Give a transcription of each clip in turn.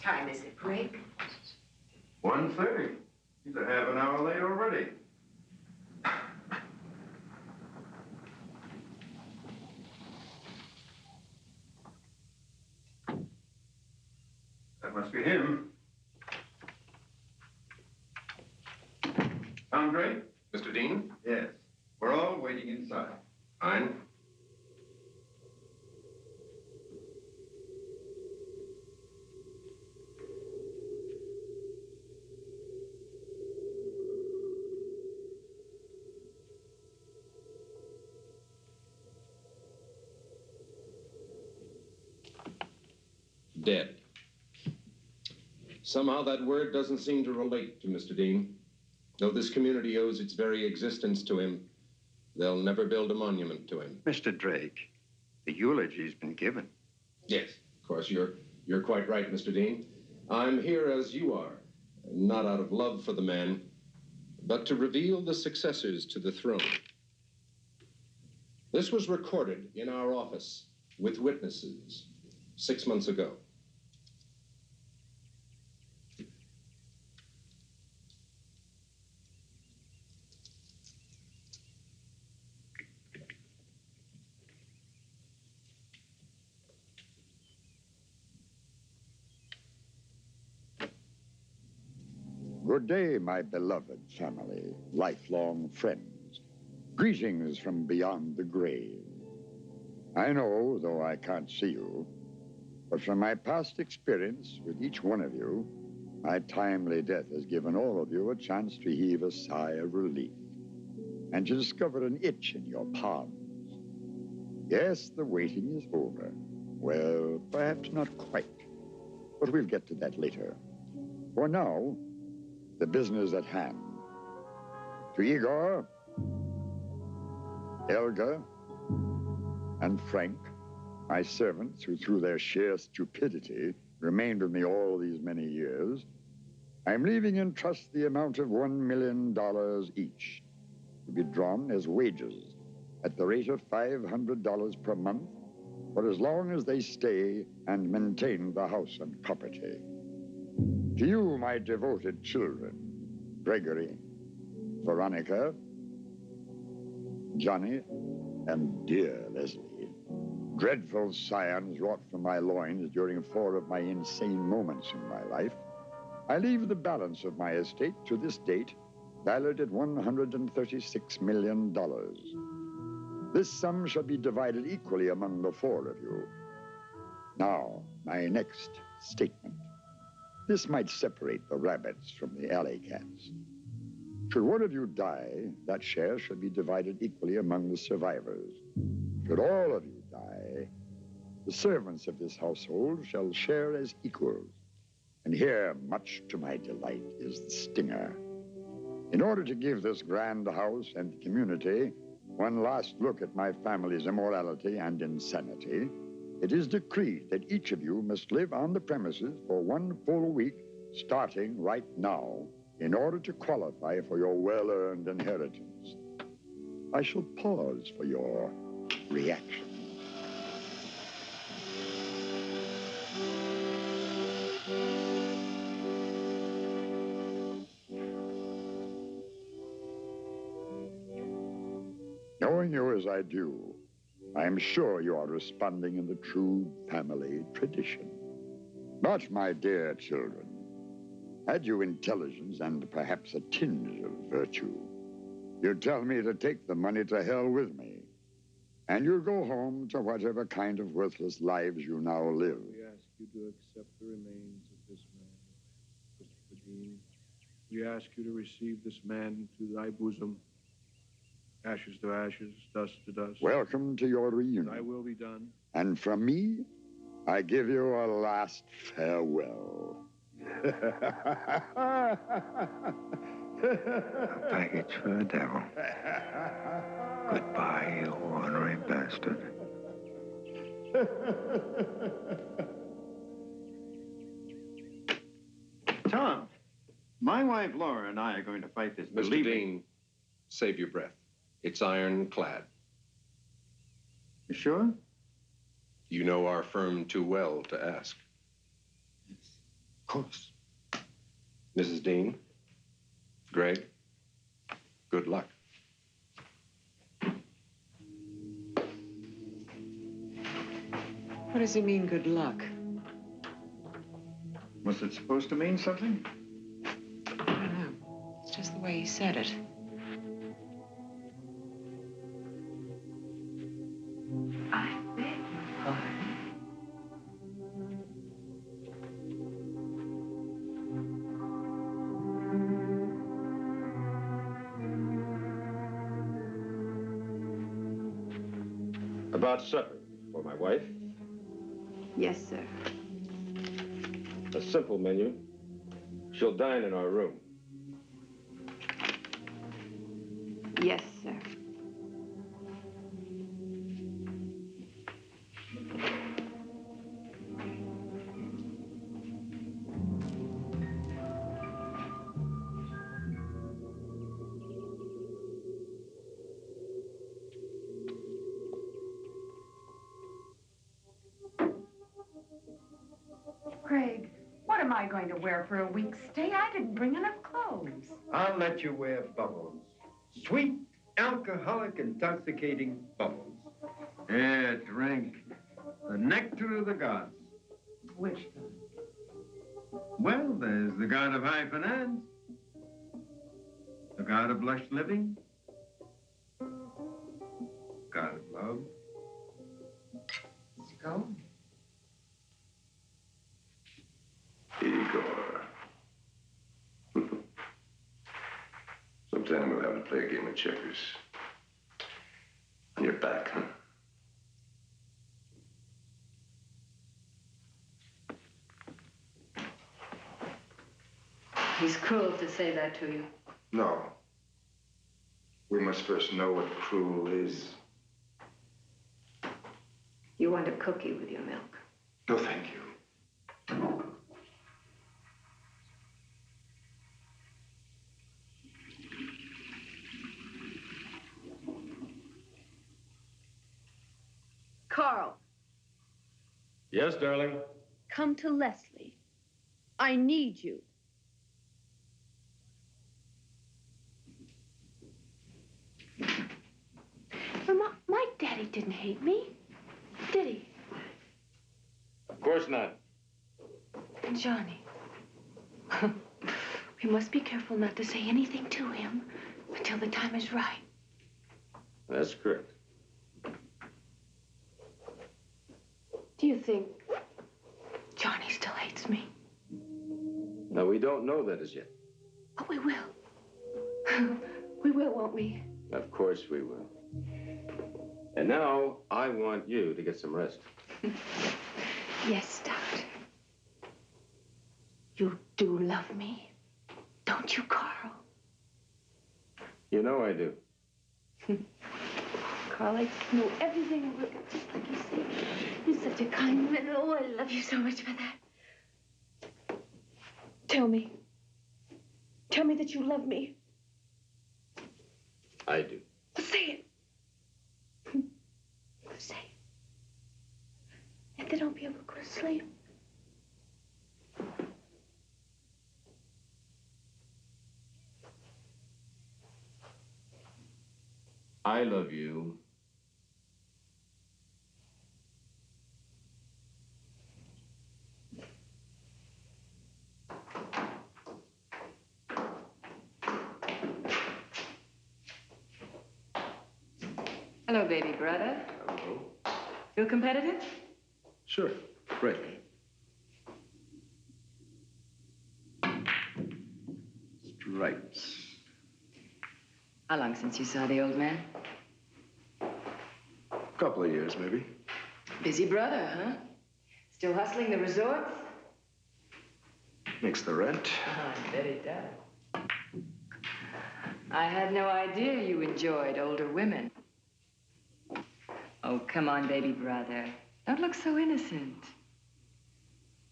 time is it, Rick? 1:30. He's a half an hour late already. That must be him. Andre? Mr. Dean? Yes. We're all waiting inside. Fine. Dead. Somehow that word doesn't seem to relate to Mr. Dean. Though this community owes its very existence to him, they'll never build a monument to him. Mr. Drake, the eulogy's been given. Yes, of course, you're quite right, Mr. Dean. I'm here as you are, not out of love for the man, but to reveal the successors to the throne. This was recorded in our office with witnesses 6 months ago. Good day, my beloved family, lifelong friends. Greetings from beyond the grave. I know, though I can't see you, but from my past experience with each one of you, my timely death has given all of you a chance to heave a sigh of relief and to discover an itch in your palms. Yes, the waiting is over. Well, perhaps not quite, but we'll get to that later. For now, the business at hand. To Igor, Elga, and Frank, my servants who through their sheer stupidity remained with me all these many years, I'm leaving in trust the amount of $1 million each to be drawn as wages at the rate of $500 per month for as long as they stay and maintain the house and property. To you, my devoted children, Gregory, Veronica, Johnny, and dear Leslie, dreadful scions wrought from my loins during 4 of my insane moments in my life, I leave the balance of my estate to this date, valued at $136 million. This sum shall be divided equally among the 4 of you. Now, my next statement. This might separate the rabbits from the alley cats. Should one of you die, that share shall be divided equally among the survivors. Should all of you die, the servants of this household shall share as equals. And here, much to my delight, is the stinger. In order to give this grand house and community one last look at my family's immorality and insanity, it is decreed that each of you must live on the premises for 1 full week, starting right now, in order to qualify for your well-earned inheritance. I shall pause for your reaction. Knowing you as I do, I am sure you are responding in the true family tradition. But, my dear children, had you intelligence and perhaps a tinge of virtue, you'd tell me to take the money to hell with me, and you'd go home to whatever kind of worthless lives you now live. We ask you to accept the remains of this man, Christopher Dean. We ask you to receive this man to thy bosom, ashes to ashes, dust to dust. Welcome to your reunion. Thy will be done. And from me, I give you a last farewell. A package for the devil. Goodbye, you ornery bastard. Tom, my wife Laura and I are going to fight this. Mr. Dean, save your breath. It's ironclad. You sure? You know our firm too well to ask. course. Mrs. Dean, Greg, good luck. What does he mean, good luck? Was it supposed to mean something? I don't know. It's just the way he said it. I beg your pardon. About supper for my wife. Yes, sir. A simple menu. She'll dine in our room. Yes, sir. Craig, what am I going to wear for a week's stay? I didn't bring enough clothes. I'll let you wear bubbles. Sweet, alcoholic, intoxicating bubbles. Yeah, drink. The nectar of the gods. Which then? Well, there's the god of high finance. The god of lush living. God of love. Let's go. Igor. Sometime we'll have to play a game of checkers. On your back, huh? He's cruel to say that to you. No. We must first know what cruel is. You want a cookie with your milk. No, thank you. Carl, Yes, darling. come to Leslie. I need you. My daddy didn't hate me, did he? Of course not. And Johnny. We must be careful not to say anything to him until the time is right. That's correct. Do you think Johnny still hates me? No, we don't know that as yet. Oh, we will. We will, won't we? Of course we will. And now I want you to get some rest. Yes, Stout. You do love me, don't you, Carl? You know I do. Carl, I know everything about it, just like you say. You're such a kind man. Oh, I love you so much for that. Tell me. Tell me that you love me. I do. Say it. Say it. And then I'll be able to go to sleep. I love you. Hello, baby brother. Hello. Feel competitive? Sure. Great. Stripes. How long since you saw the old man? A couple of years, maybe. Busy brother, huh? Still hustling the resorts? Makes the rent. I bet it does. I had no idea you enjoyed older women. Oh, come on, baby brother. Don't look so innocent.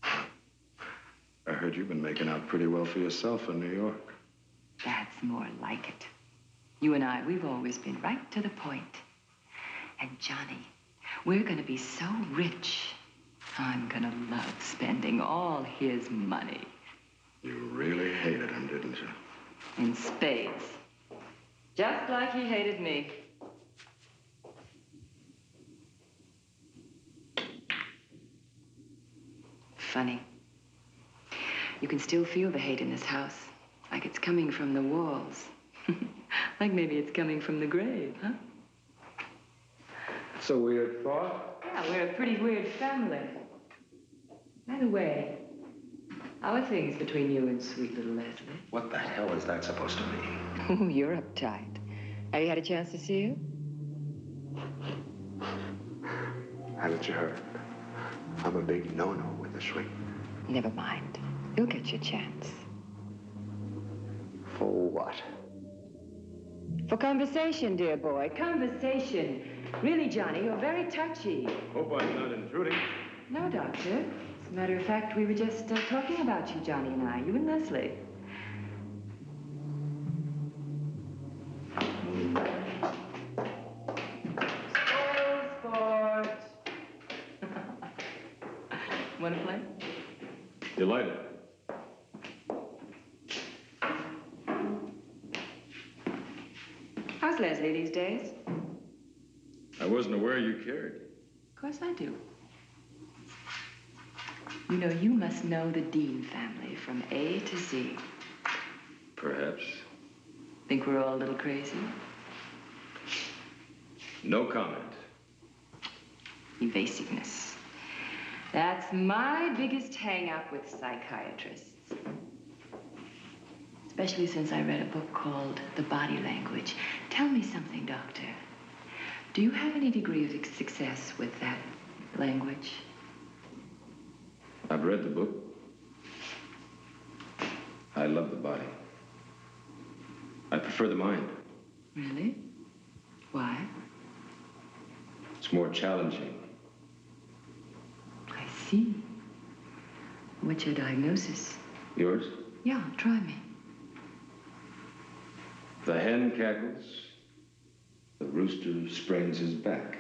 I heard you've been making out pretty well for yourself in New York. That's more like it. You and I, we've always been right to the point. And Johnny, we're gonna be so rich. I'm gonna love spending all his money. You really hated him, didn't you? In spades. Just like he hated me. Funny. You can still feel the hate in this house. Like it's coming from the walls. Like maybe it's coming from the grave, huh? It's a weird thought. Yeah, we're a pretty weird family. By the way, how are things between you and sweet little Leslie? What the hell is that supposed to mean? Oh, you're uptight. Have you had a chance to see her? Haven't you heard? I'm a big no-no with the sweet. Never mind. You'll get your chance. For what? For conversation, dear boy. Conversation. Really, Johnny, you're very touchy. Hope I'm not intruding. No, Doctor. As a matter of fact, we were just talking about you, Johnny and I. You and Leslie. Sport. Want to play? Delighted. How's Leslie these days? I wasn't aware you cared. Of course I do. You know, you must know the Dean family from A to Z. Perhaps. Think we're all a little crazy? No comment. Evasiveness. That's my biggest hang-up with psychiatrists. Especially since I read a book called The Body Language. Tell me something, Doctor. Do you have any degree of success with that language? I've read the book. I love the body. I prefer the mind. Really? Why? It's more challenging. I see. What's your diagnosis? Yours? Yeah, try me. The hen cackles. The rooster sprains his back.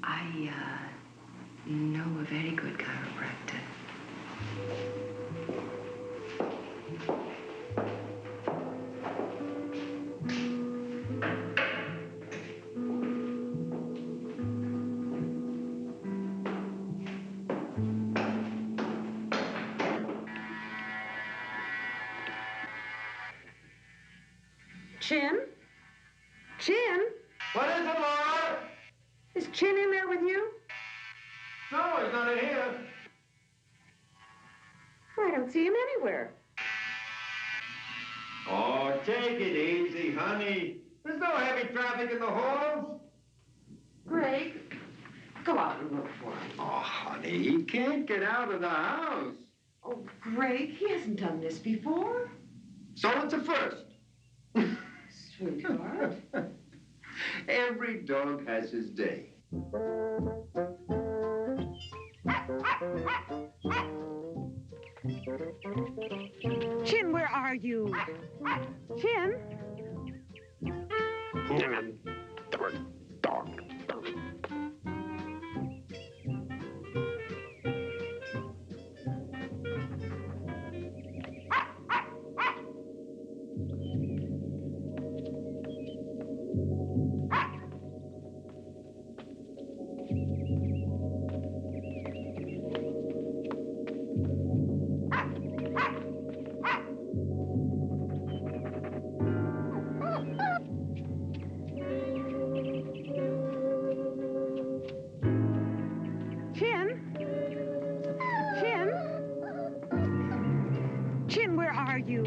I know a very good chiropractor. Chin? Chin? What is it, Laura? Is Chin in there with you? No, he's not in here. I don't see him anywhere. Oh, take it easy, honey. There's no heavy traffic in the halls. Greg, go out and look for him. Oh, honey, he can't get out of the house. Oh, Greg, he hasn't done this before. So it's a first. Sweetheart. Every dog has his day. Chin, where are you? Chin? Dog. Chin? Chin? Chin, where are you?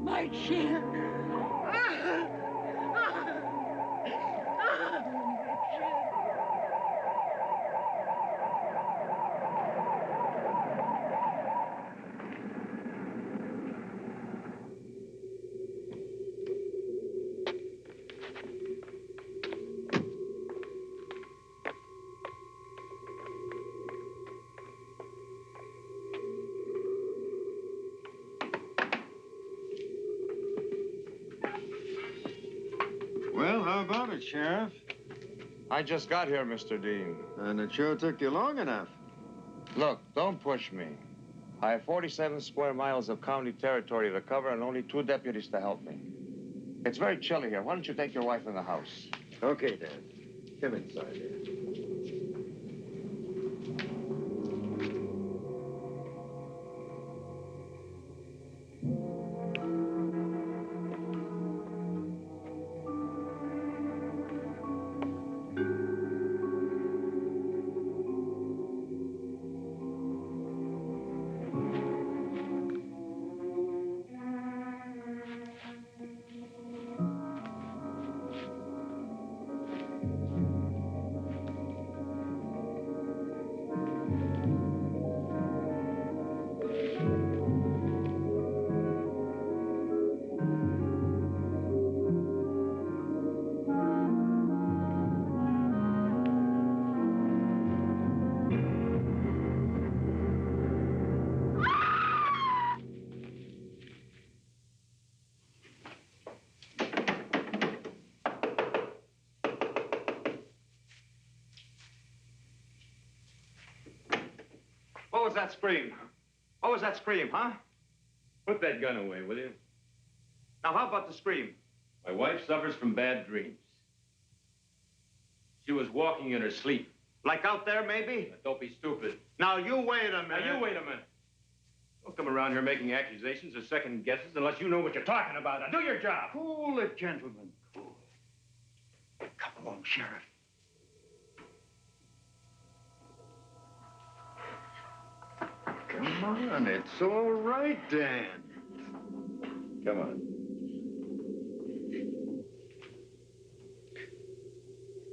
My chin. Well, how about it, Sheriff? I just got here, Mr. Dean. And it sure took you long enough. Look, don't push me. I have 47 square miles of county territory to cover and only 2 deputies to help me. It's very chilly here. Why don't you take your wife in the house? Okay, Dan. Come inside here. What was that scream? What was that scream, huh? Put that gun away, will you? Now, how about the scream? My wife suffers from bad dreams. She was walking in her sleep. Like out there, maybe? Don't be stupid. Now, you wait a minute. Now, you wait a minute. Don't come around here making accusations or second guesses unless you know what you're talking about. Now, do your job. Cool it, gentlemen, cool. Come along, Sheriff. Come on, it's all right, Dan. Come on.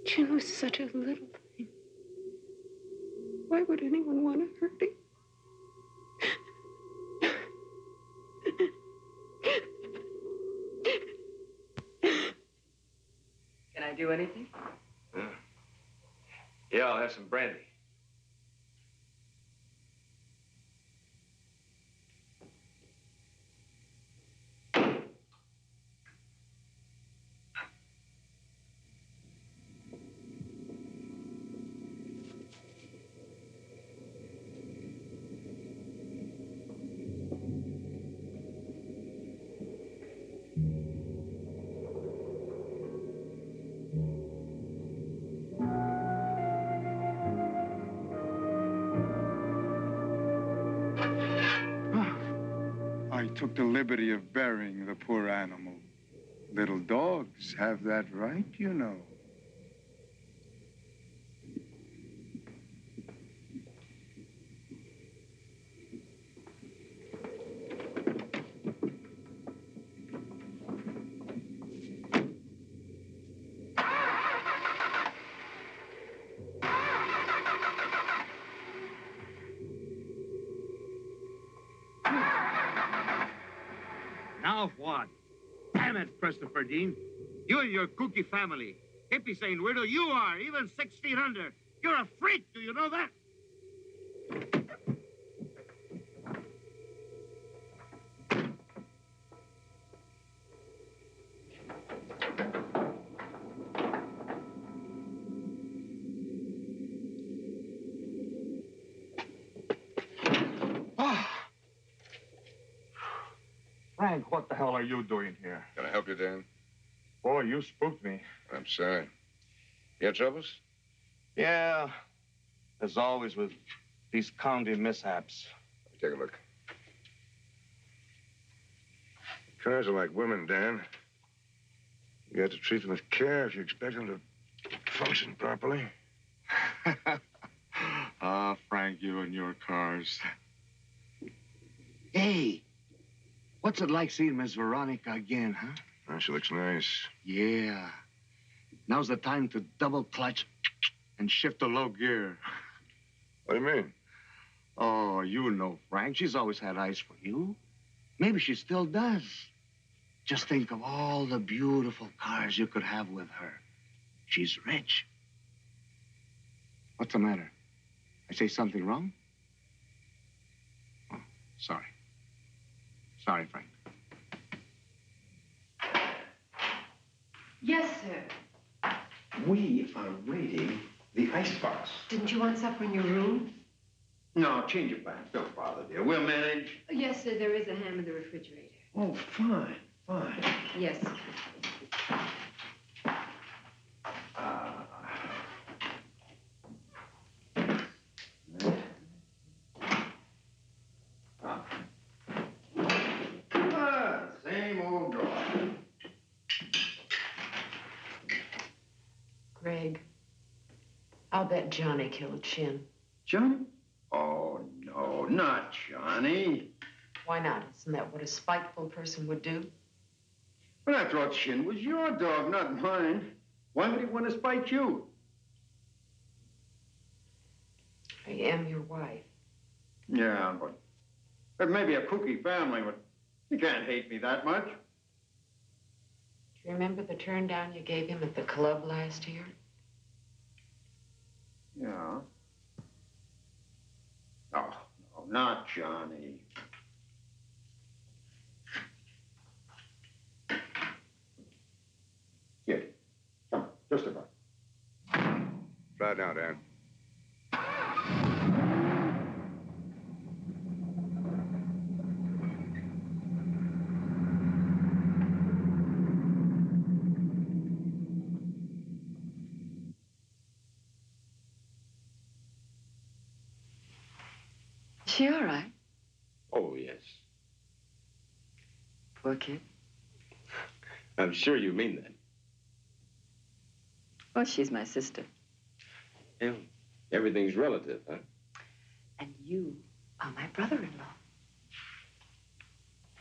Jim was such a little thing. Why would anyone want to hurt him? Can I do anything? Yeah, I'll have some brandy. I took the liberty of burying the poor animal. Little dogs have that right, you know. Now what? Damn it, Christopher Dean. You and your kooky family. Hippie St. Widow, you are, even 6 feet under. You're a freak, do you know that? Frank, what the hell are you doing here? Can I help you, Dan? Boy, you spooked me. I'm sorry. You have troubles? Yeah, as always with these county mishaps. Let me take a look. Cars are like women, Dan. You got to treat them with care if you expect them to function properly. Ah, Frank, you and your cars. Hey, what's it like seeing Miss Veronica again, huh? Oh, she looks nice. Yeah. Now's the time to double clutch and shift to low gear. What do you mean? Oh, you know, Frank. She's always had eyes for you. Maybe she still does. Just think of all the beautiful cars you could have with her. She's rich. What's the matter? I say something wrong? Oh, sorry. Sorry, Frank. Yes, sir. We are raiding the icebox. Didn't you want supper in your room? No, change your plans. Don't bother, dear. We'll manage. Yes, sir. There is a ham in the refrigerator. Oh, fine, fine. Yes. Same old draw. Greg, I'll bet Johnny killed Chin. Johnny? Oh, no, not Johnny. Why not? Isn't that what a spiteful person would do? But after all, Chin was your dog, not mine. Why would he want to spite you? I am your wife. Yeah, but maybe a kooky family, but you can't hate me that much. Do you remember the turn down you gave him at the club last year? Yeah. Oh, no, not Johnny. Here, come on, just about. Try it now, Dan. Is she all right? Oh, yes. Poor kid. I'm sure you mean that. Well, she's my sister. Yeah, everything's relative, huh? And you are my brother-in-law.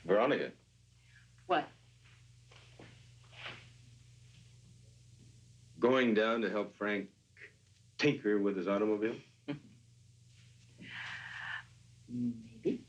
Veronica. What? Going down to help Frank tinker with his automobile? Maybe.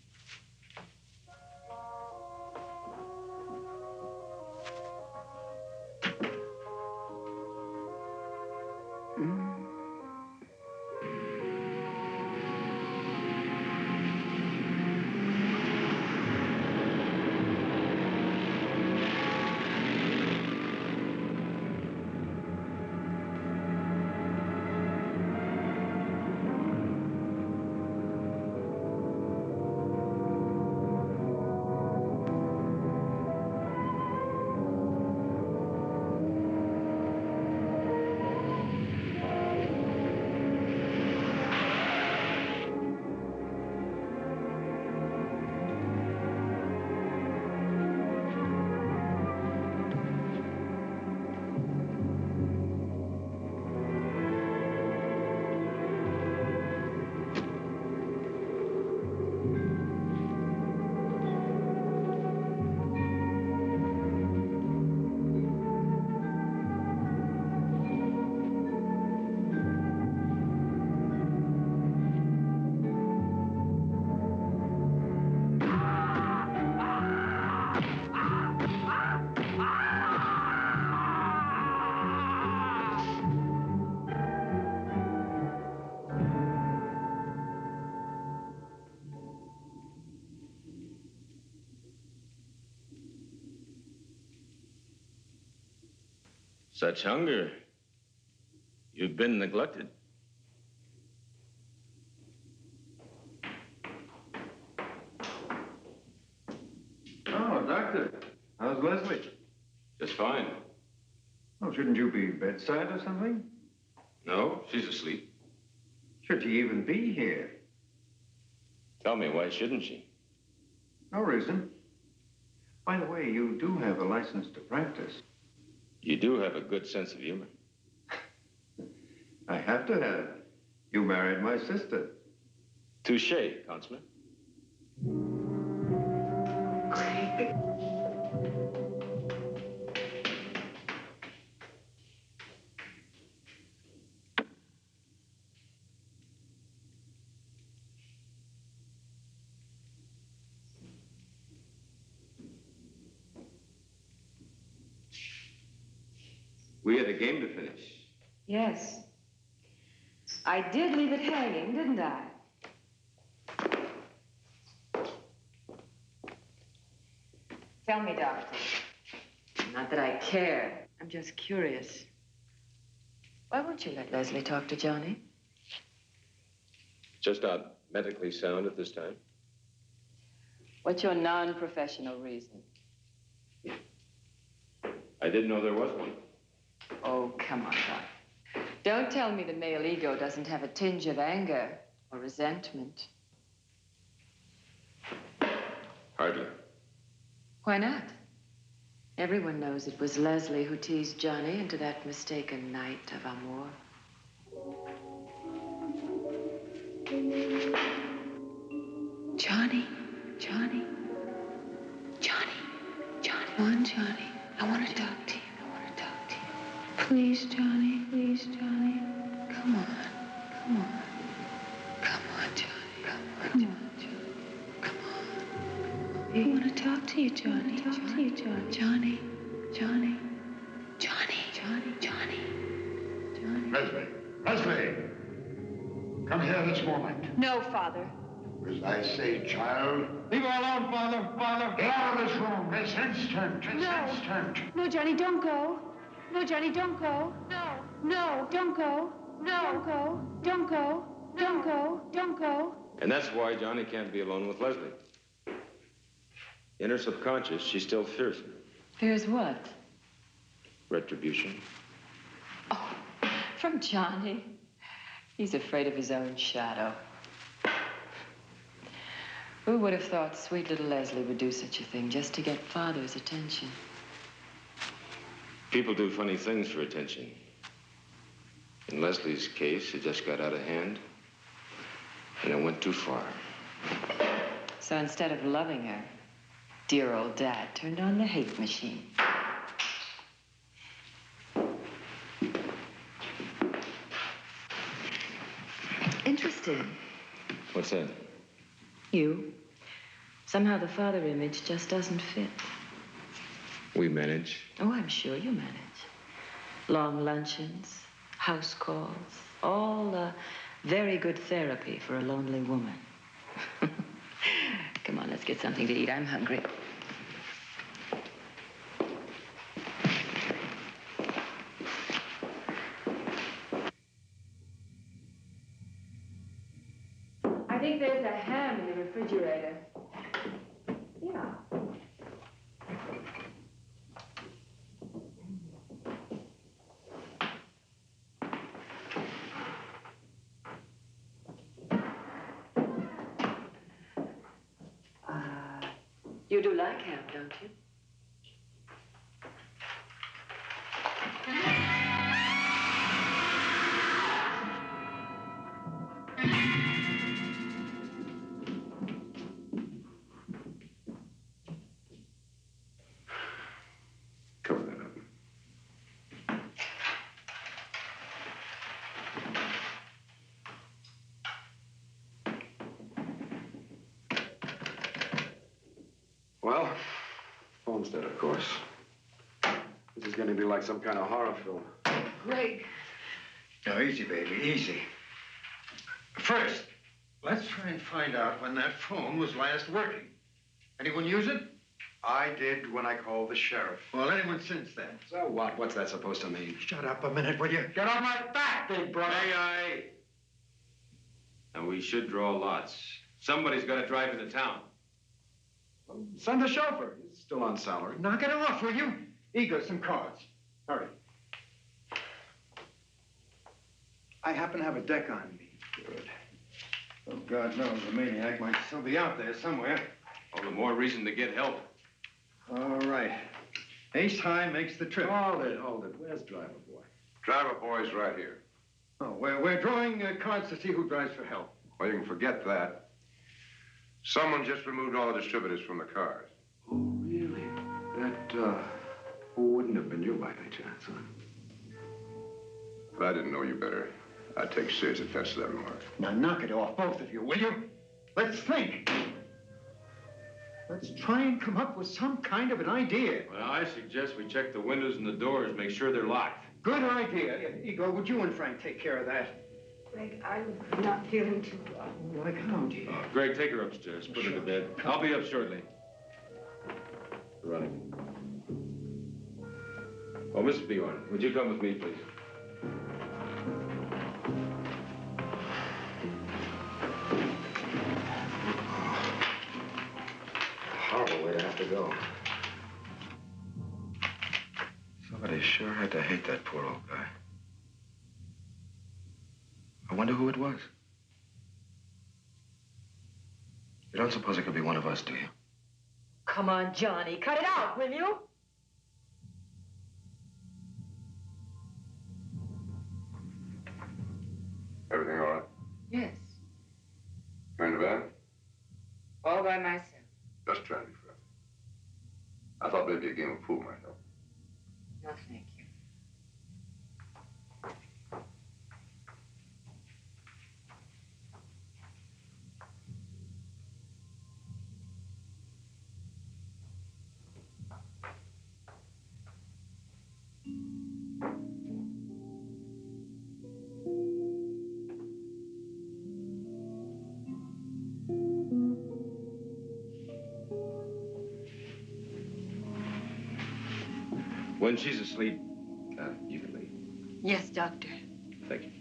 Such hunger. You've been neglected. Oh, doctor. How's Leslie? Just fine. Oh, shouldn't you be bedside or something? No, she's asleep. Should she even be here? Tell me, why shouldn't she? No reason. By the way, you do have a license to practice. You do have a good sense of humor. I have to have. You married my sister. Touché, Consummate. We had a game to finish. Yes. I did leave it hanging, didn't I? Tell me, Doctor. Not that I care. I'm just curious. Why won't you let Leslie talk to Johnny? Just not medically sound at this time. What's your non-professional reason? I didn't know there was one. Oh, come on, Doc. Don't tell me the male ego doesn't have a tinge of anger or resentment. Hardly. Why not? Everyone knows it was Leslie who teased Johnny into that mistaken night of amour. Johnny, Johnny, Johnny, Johnny. Come on, Johnny. I want to talk to you. I want to talk to you. Please, Johnny. Please, Johnny. Come on. Come on. Come on, Johnny. Come on, Johnny. Come on. I want to talk to you, Johnny. Talk to you, Johnny. Johnny. Johnny. Johnny. Johnny. Johnny. Johnny. Leslie. Leslie! Come here this moment. No, Father. As I say, child. Leave her alone, Father. Father. Get out of this room. This instant. This instant. No, Johnny, don't go. No, Johnny, don't go. No. No, don't go. No. Don't go. Don't go. Don't go. Don't go. And that's why Johnny can't be alone with Leslie. In her subconscious, she still fears him. Fears what? Retribution. Oh, from Johnny. He's afraid of his own shadow. Who would have thought sweet little Leslie would do such a thing just to get Father's attention? People do funny things for attention. In Leslie's case, it just got out of hand, and it went too far. So instead of loving her, dear old Dad turned on the hate machine. Interesting. What's that? You. Somehow the father image just doesn't fit. We manage. Oh, I'm sure you manage. Long luncheons, house calls, all very good therapy for a lonely woman. Come on, let's get something to eat. I'm hungry. I think there's a ham in the refrigerator. Yeah. You do like ham, don't you? Cover that up. Well, phone's dead, of course. This is going to be like some kind of horror film. Greg. Now, easy, baby, easy. First, let's try and find out when that phone was last working. Anyone use it? I did when I called the sheriff. Well, anyone since then? So what? What's that supposed to mean? Shut up a minute, will you? Get off my back, big brother. May I? And we should draw lots. Somebody's got to drive into town. Well, send the chauffeur. He's still on salary. Knock it off, will you? Ego, some cards. Hurry. I happen to have a deck on me. Good. Oh, God knows the maniac might still be out there somewhere. All the more reason to get help. All right. Ace high makes the trip. Hold it. Where's driver boy? Driver boy's right here. Oh, we're drawing cards to see who drives for help. Well, you can forget that. Someone just removed all the distributors from the cars. Oh, really? That, wouldn't have been you by any chance, huh? If I didn't know you better, I'd take serious offense to that remark. Now, knock it off, both of you, will you? Let's think. Let's try and come up with some kind of an idea. Well, I suggest we check the windows and the doors, make sure they're locked. Good idea. Ego, would you and Frank take care of that? Greg, I'm not feeling too well. Like how, dear? Greg, take her upstairs. Put her to bed. I'll be up shortly. Running. Oh, Mr. Bjorn, would you come with me, please? Horrible way to have to go. Somebody sure had to hate that poor old guy. I wonder who it was. You don't suppose it could be one of us, do you? Come on, Johnny. Cut it out, will you? Everything all right? Yes. Going to bed? All by myself. Just trying to be friendly. I thought maybe a game of pool might help. No, thank you. When she's asleep, you can leave. Yes, Doctor. Thank you.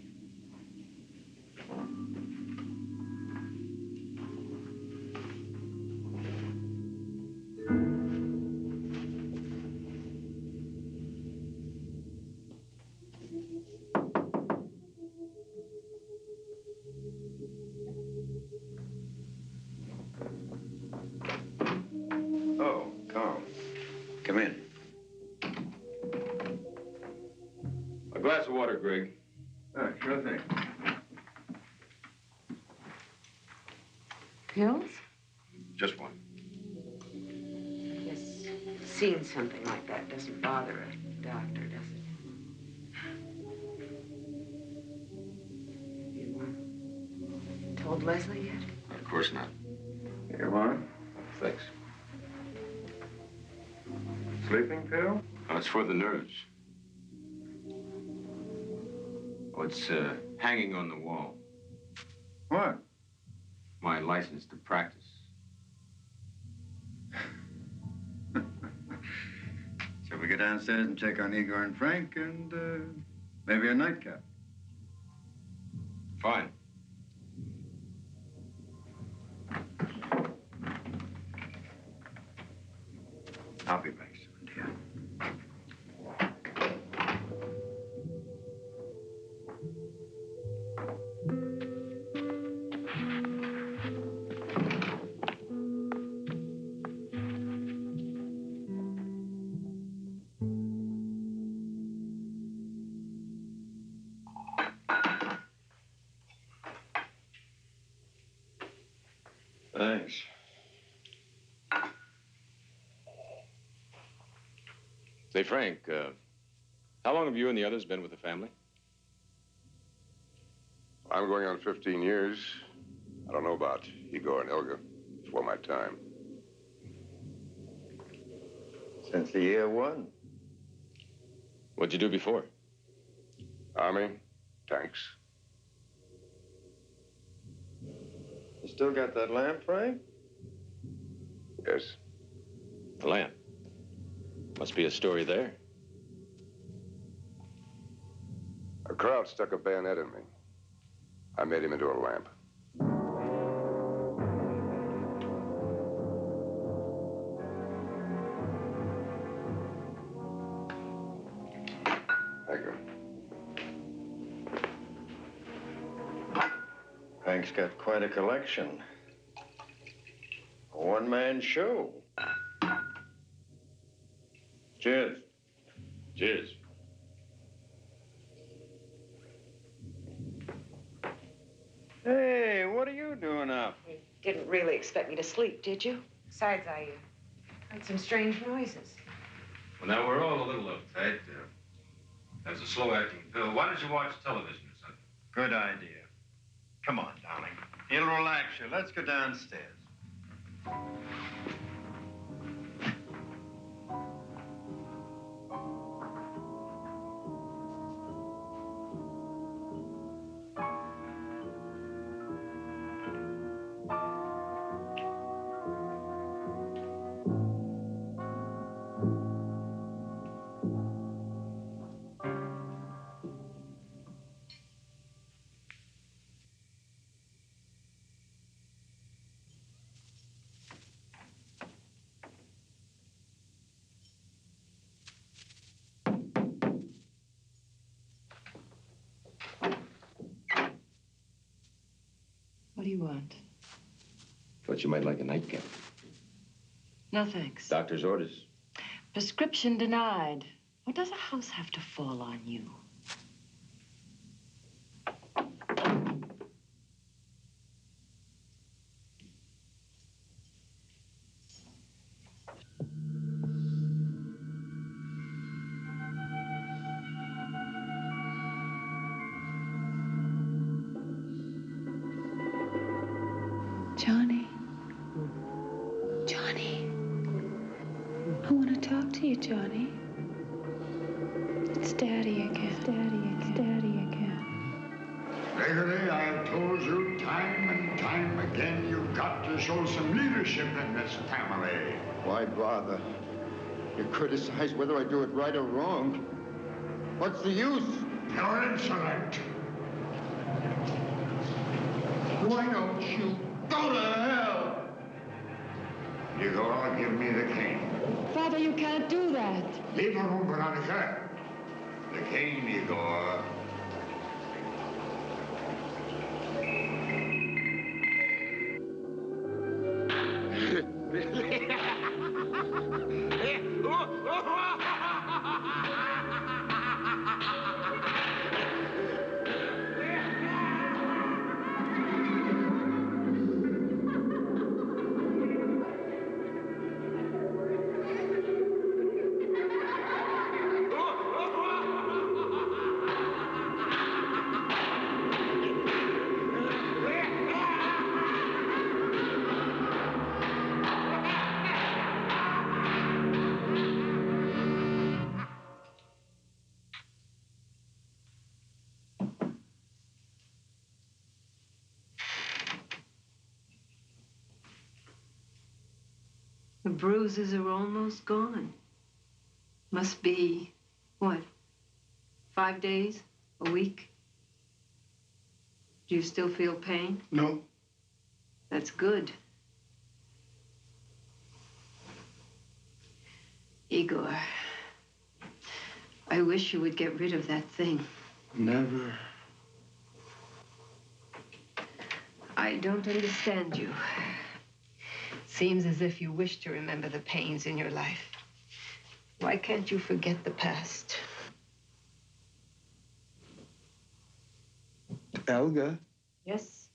Oh, Carl. Come in. A glass of water, Greg. Sure thing. Pills? Just one. Yes. Seeing something like that doesn't bother a doctor, does it? You told Leslie yet? Of course not. Here, Warren. Thanks. Sleeping pill? Oh, it's for the nerves. Oh, it's hanging on the wall. What? My license to practice. Shall we go downstairs and check on Igor and Frank and maybe a nightcap? Fine. I'll be back soon, dear. Thanks. Say, Frank, how long have you and the others been with the family? I'm going on 15 years. I don't know about Igor and Ilga. It's well my time. Since the year one. What'd you do before? Army, tanks. You still got that lamp, Frank? Yes. The lamp. Must be a story there. A crowd stuck a bayonet in me. I made him into a lamp. Thank you. Frank's got quite a collection. A one-man show. Cheers. Cheers. Hey, what are you doing up? You didn't really expect me to sleep, did you? Besides, I heard some strange noises. Well, now, we're all a little uptight. There's a slow-acting pill. Why don't you watch television or something? Good idea. Come on, darling. It'll relax you. Let's go downstairs. want? Thought you might like a nightcap. No, thanks. Doctor's orders. Prescription denied. Or does a house have to fall on you? Johnny. Johnny. I want to talk to you, Johnny. It's Daddy again. It's Daddy again. It's Daddy again. Gregory, I have told you time and time again, you've got to show some leadership in this family. Why bother? You criticize whether I do it right or wrong. What's the use? You're insolent. Why don't you go to hell? Igor, give me the cane. Father, you can't do that. Leave the room, Veronica. The cane, Igor. The bruises are almost gone. Must be, what, 5 days? A week? Do you still feel pain? No. That's good. Igor, I wish you would get rid of that thing. Never. I don't understand you. Seems as if you wish to remember the pains in your life. Why can't you forget the past? Elga, Yes?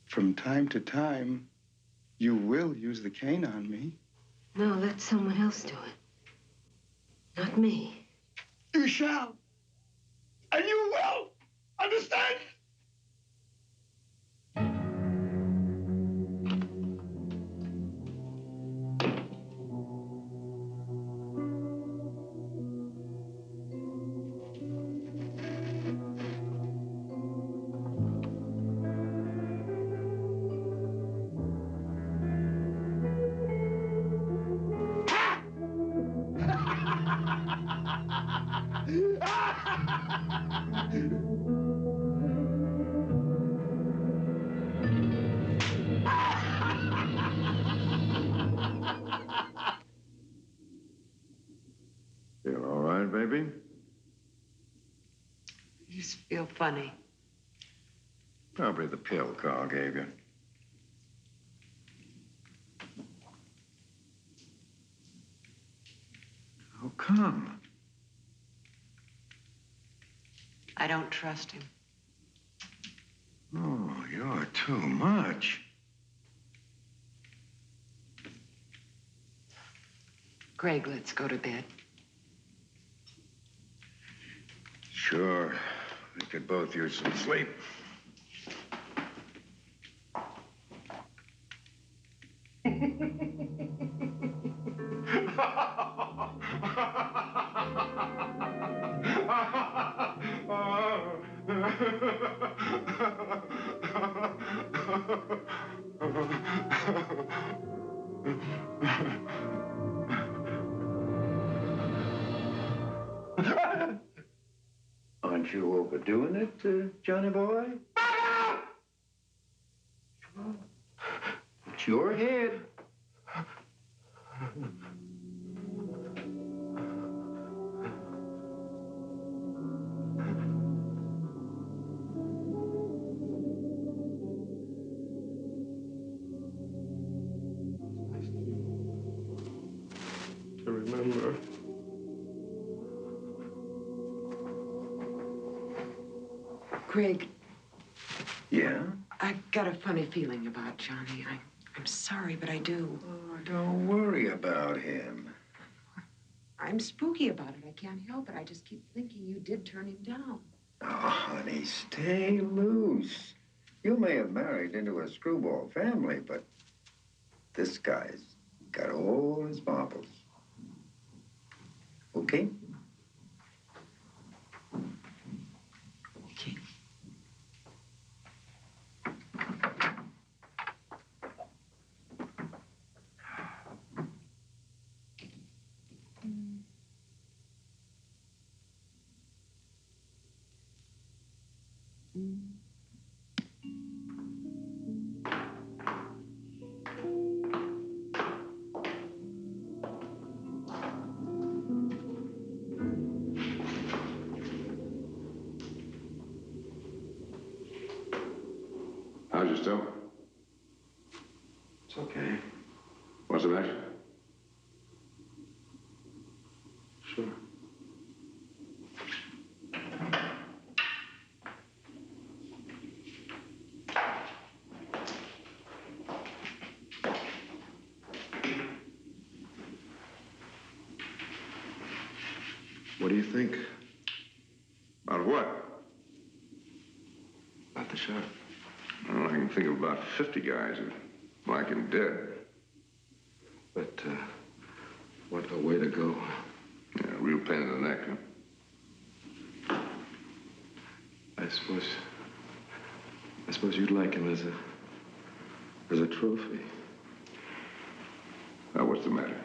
from time to time, you will use the cane on me. No, let someone else do it. Not me. You shall. And you will. Understand? Feel all right, baby? I just feel funny. Probably the pill Carl gave you. How come? I don't trust him. Oh, you're too much. Greg, let's go to bed. Sure. We could both use some sleep. Aren't you overdoing it, Johnny boy? It's your head. remember. Greg, Yeah? I've got a funny feeling about Johnny. I'm sorry, but I do. Oh, don't worry about him. I'm spooky about it. I can't help it. I just keep thinking you did turn him down. Oh, honey, stay loose. You may have married into a screwball family, but this guy's got all his marbles. Okay? Okay. How's your stomach? It's okay. Want some action? Sure. What do you think? About what? About the shot? Well, I can think of about 50 guys who like him dead. But, what a way to go. Yeah, real pain in the neck, huh? I suppose you'd like him as a trophy. Now, what's the matter?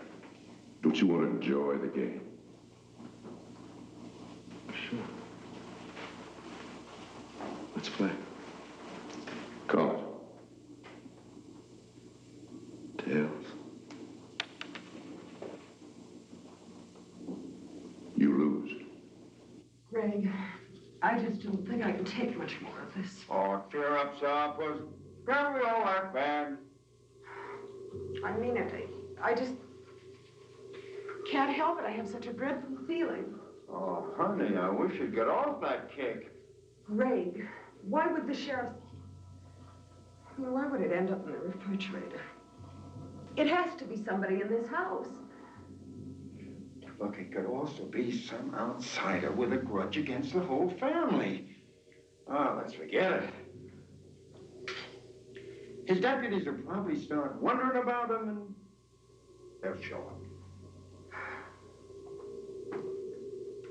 Don't you want to enjoy the game? Sure. Let's play. Call it. Tails. You lose. Greg, I just don't think I can take much more of this. Oh, cheer up, Soppers. Can't we all act bad? I mean it. I just can't help it. I have such a dreadful feeling. Oh, honey, I wish you'd get off that kick. Greg, why would the sheriff... Well, why would it end up in the refrigerator? It has to be somebody in this house. Look, it could also be some outsider with a grudge against the whole family. Oh, let's forget it. His deputies will probably start wondering about him, and they'll show up.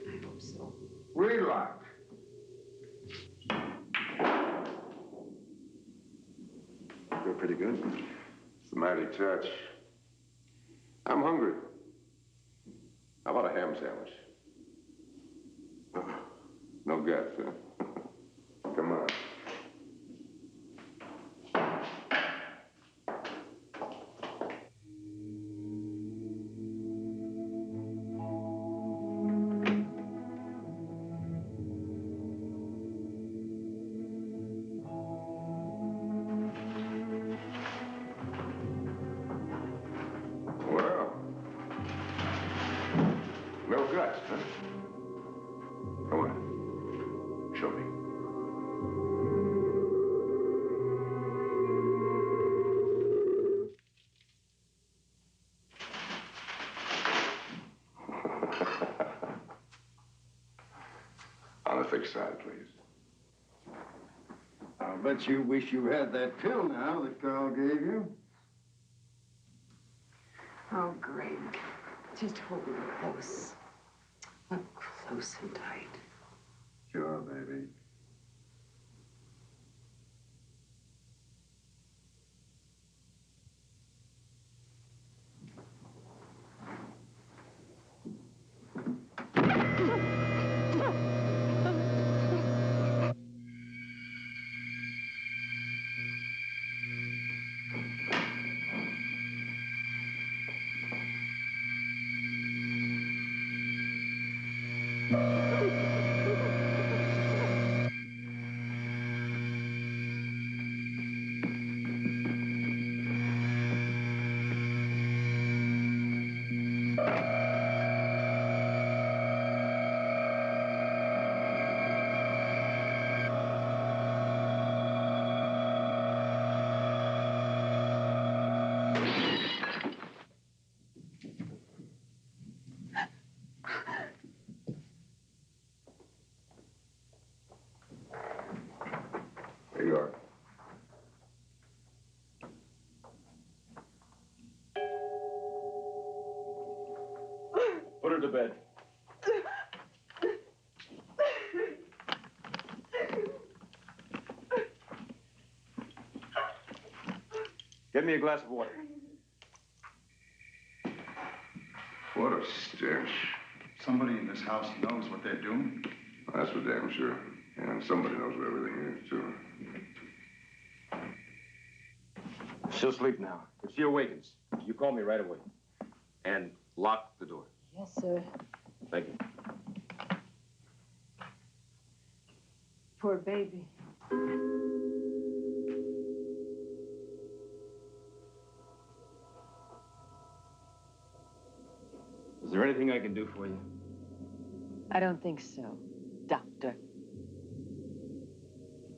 I hope so. Relax. You're pretty good. It's a mighty touch. I'm hungry. How about a ham sandwich? No guts, huh? Come on. Well, no guts, huh? Come on. Show me. On the thick side, please. I'll bet you wish you had that pill now that Carl gave you. Oh, Greg, just hold me close. Up close and tight. Sure, baby. to bed. Get me a glass of water. What a stench. Somebody in this house knows what they're doing. That's for damn sure. And somebody knows where everything is, too. She'll sleep now. If she awakens, you call me right away. And lock the door. Yes, sir. Thank you. Poor baby. Is there anything I can do for you? I don't think so, Doctor.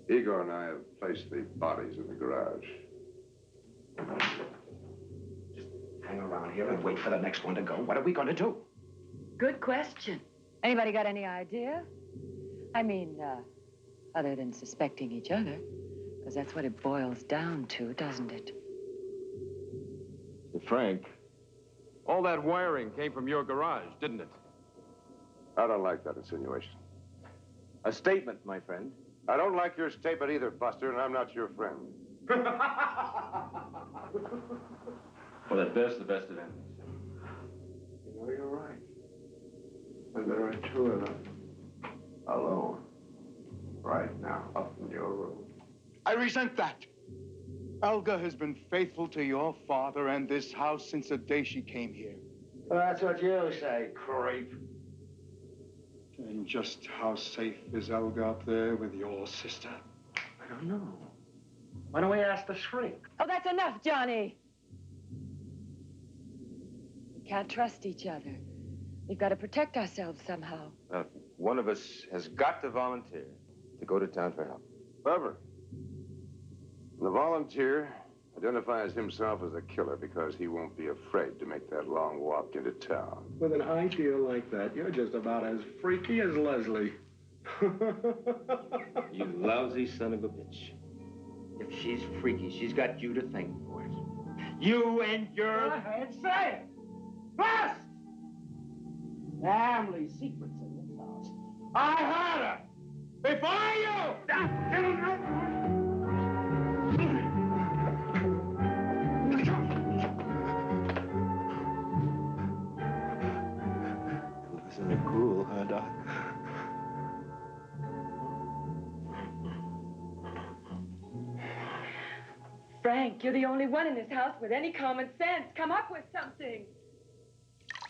Igor and I have placed the bodies in the garage. Just hang around here and wait for the next one to go. What are we going to do? Good question. Anybody got any idea? I mean, other than suspecting each other, because that's what it boils down to, doesn't it? Hey, Frank, all that wiring came from your garage, didn't it? I don't like that insinuation. A statement, my friend. I don't like your statement either, Buster, and I'm not your friend. Well, at best, the best of enemies. You know, you're right. And there are two of them. Alone. Right now, up in your room. I resent that. Olga has been faithful to your father and this house since the day she came here. Well, that's what you say, creep. And just how safe is Olga up there with your sister? I don't know. Why don't we ask the shrink? Oh, that's enough, Johnny. We can't trust each other. We've got to protect ourselves somehow. One of us has got to volunteer to go to town for help. Clever. The volunteer identifies himself as a killer because he won't be afraid to make that long walk into town. With an idea like that, you're just about as freaky as Leslie. You lousy son of a bitch. If she's freaky, she's got you to thank for it. You and your... Go ahead, say it! Bust! Family secrets in this house. I heard her! Before you! Isn't it cool, huh, Doc? Frank, you're the only one in this house with any common sense. Come up with something.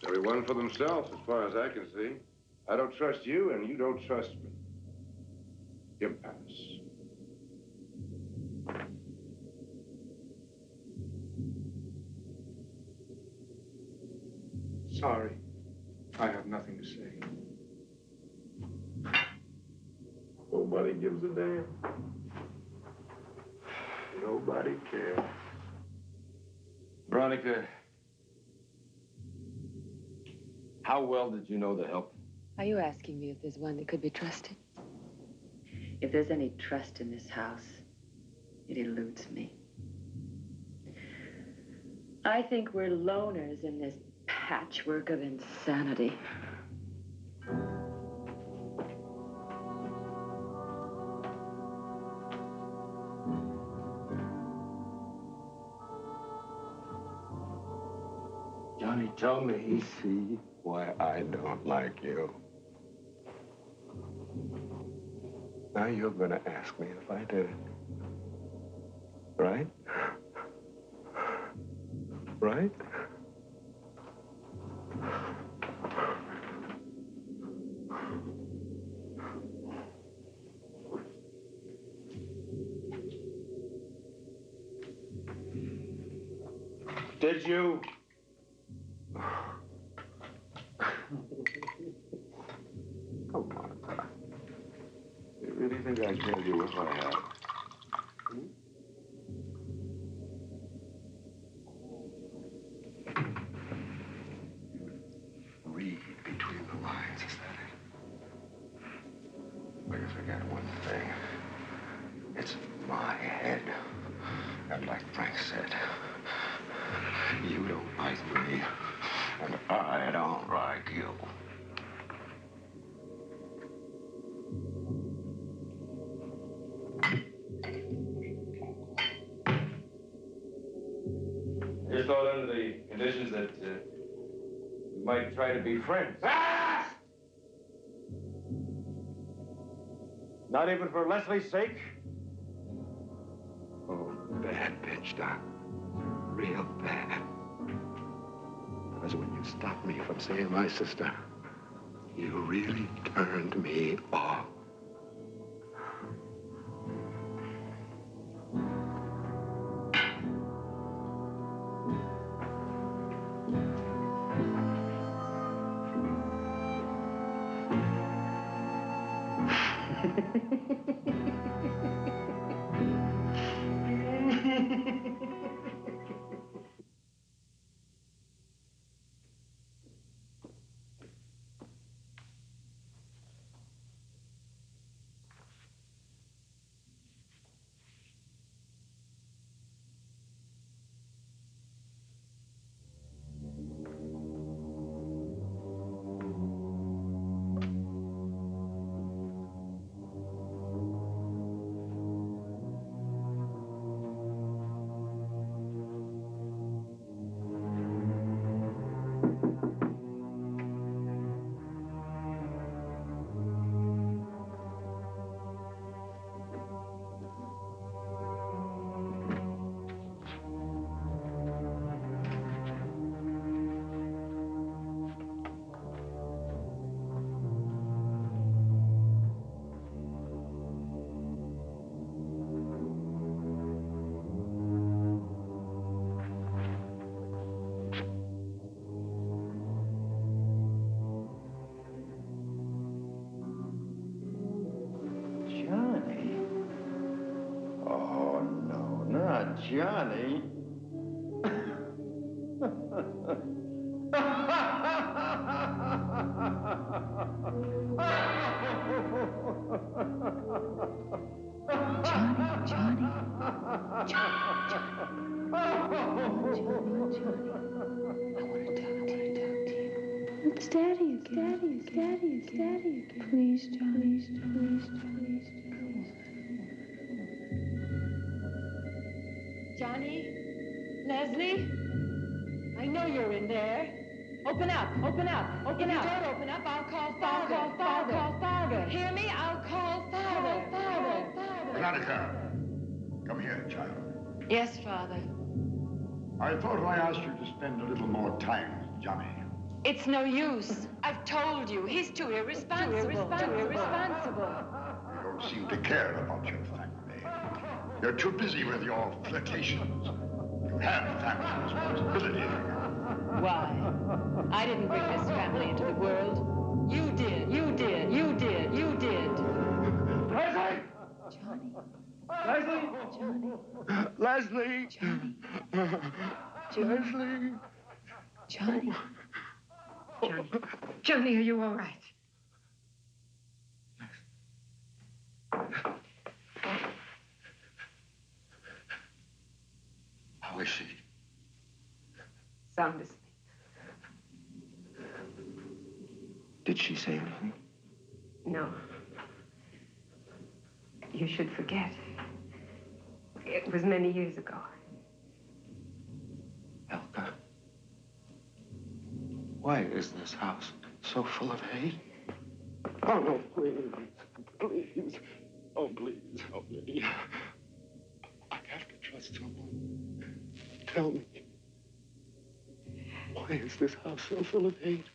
Everyone for themselves, as far as I can see. I don't trust you, and you don't trust me. Impasse. Sorry. I have nothing to say. Nobody gives a damn. Nobody cares. Veronica, how well did you know the help? Are you asking me if there's one that could be trusted? If there's any trust in this house, it eludes me. I think we're loners in this patchwork of insanity. Johnny, tell me. See why I don't like you. Now you're gonna ask me if I did it. Right? Right? Did you? Come on, Doc. You really think I'd tell you if I had? Read between the lines, is that it? But you forget one thing. It's my head. And like Frank said, you don't like me, and I don't like you. might try to be friends. Ah! Not even for Leslie's sake? Oh, bad bitch, Doc. Real bad. Because when you stopped me from seeing my sister, you really turned me off. Johnny? Oh, no, not Johnny. It's Daddy again. Daddy again. Please, Johnny. Please, Johnny. Johnny? Leslie? I know you're in there. Open up, open up, open up. If you don't open up, I'll call Father. I'll call Father. Hear me? I'll call Father. Veronica, come here, child. Yes, Father. I thought I asked you to spend a little more time with Johnny. It's no use. I've told you. He's too irresponsible. You don't seem to care about your family. You're too busy with your flirtations. You have family responsibility. Why? I didn't bring this family into the world. You did. Leslie! Johnny. Leslie! Leslie! Johnny. Johnny, are you all right? How is she? Sound asleep. Did she say anything? No. You should forget. It was many years ago. Elka, why is this house so full of hate? Oh, no, please. Please. Oh, please help me. I have to trust someone. Tell me. Why is this house so full of hate?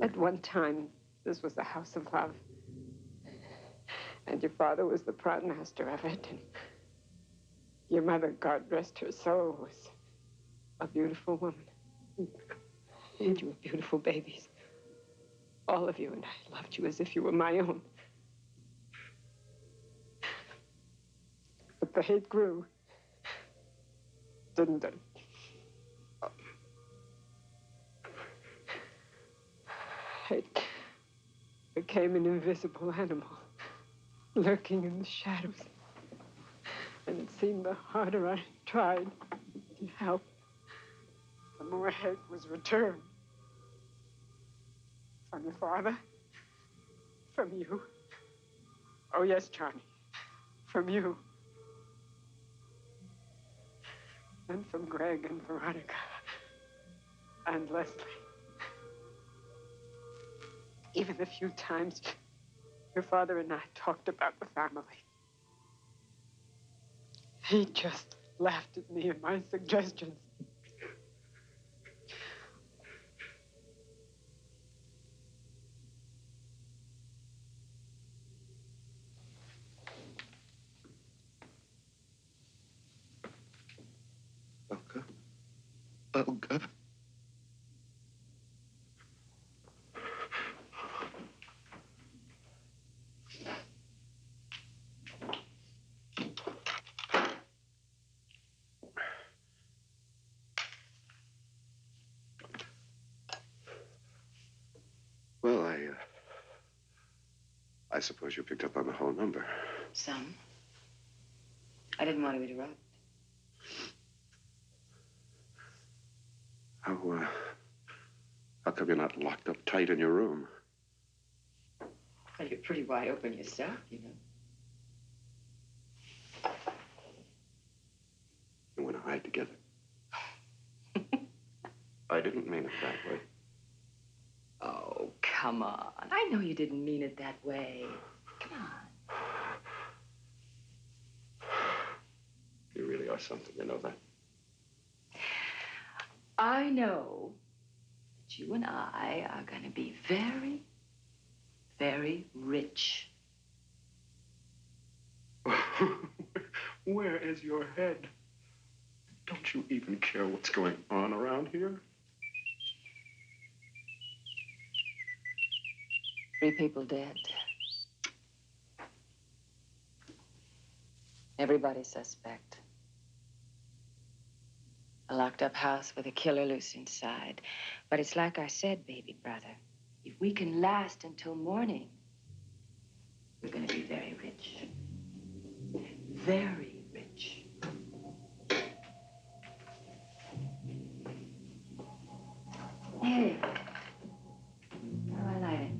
At one time, this was a house of love. And your father was the proud master of it. And your mother, God rest her soul, was a beautiful woman. And you were beautiful babies. All of you, and I loved you as if you were my own. But the hate grew, didn't it? It became an invisible animal, lurking in the shadows. And it seemed the harder I tried to help, the more hate was returned. From your father, from you. Oh, yes, Johnny, from you. And from Greg and Veronica. and Leslie. Even the few times your father and I talked about the family, he just laughed at me and my suggestions. Olga? Olga? Well, I suppose you picked up on the whole number. Some. I didn't want to interrupt. How come you're not locked up tight in your room? Well, you're pretty wide open yourself, you know. You want to hide together? I didn't mean it that way. Oh, come on. I know you didn't mean it that way. Come on. You really are something, you know that? I know that you and I are going to be very, very rich. Where is your head? Don't you even care what's going on around here? 3 people dead. Everybody suspect. A locked-up house with a killer loose inside. But it's like I said, baby brother. If we can last until morning, we're going to be very rich. Very rich. Hey. How do I light it?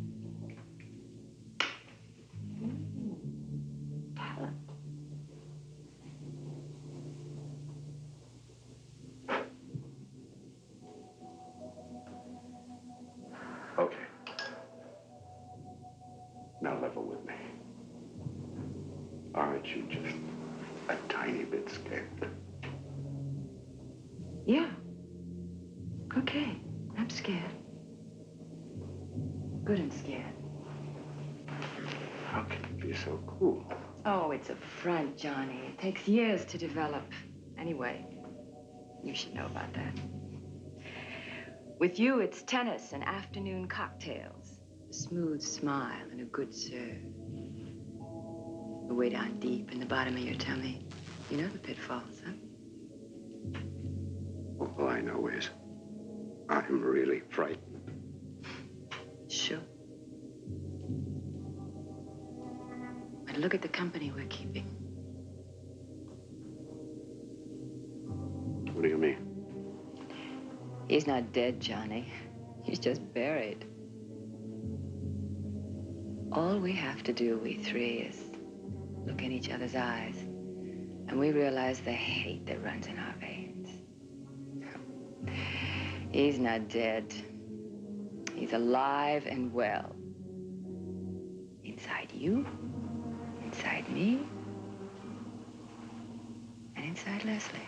Talent. Okay. Now level with me. Aren't you just a tiny bit scared? Yeah. Okay. I'm scared. Good and scared. How can you be so cool? Oh, it's a front, Johnny. It takes years to develop. Anyway, you should know about that. With you, it's tennis and afternoon cocktails. A smooth smile and a good serve. But way down deep in the bottom of your tummy, you know the pitfalls, huh? All I know is I'm really frightened. Sure. But look at the company we're keeping. What do you mean? He's not dead, Johnny. He's just buried. All we have to do, we 3, is look in each other's eyes, and we realize the hate that runs in our veins. He's not dead. He's alive and well. Inside you, inside me, and inside Leslie.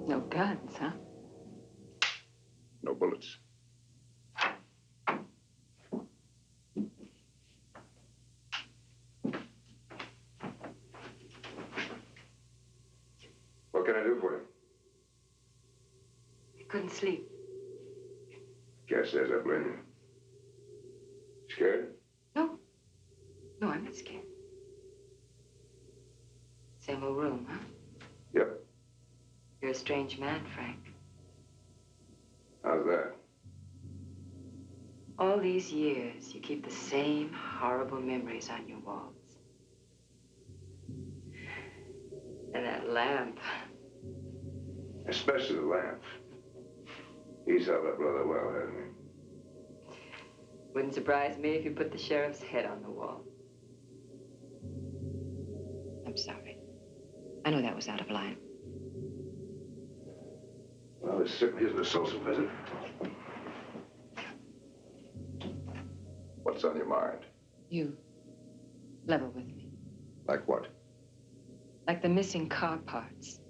No guns, huh? No bullets. What can I do for you? I couldn't sleep. Guess there's a blame. Scared? No. No, I'm not scared. Same old room, huh? Yep. You're a strange man, Frank. How's that? All these these years, you keep the same horrible memories on your walls. And that lamp. Especially the lamp. He's held up rather well, hasn't he? Wouldn't surprise me if you put the sheriff's head on the wall. I'm sorry. I know that was out of line. Well, this certainly isn't a social visit. What's on your mind? You. Level with me. Like what? Like the missing car parts.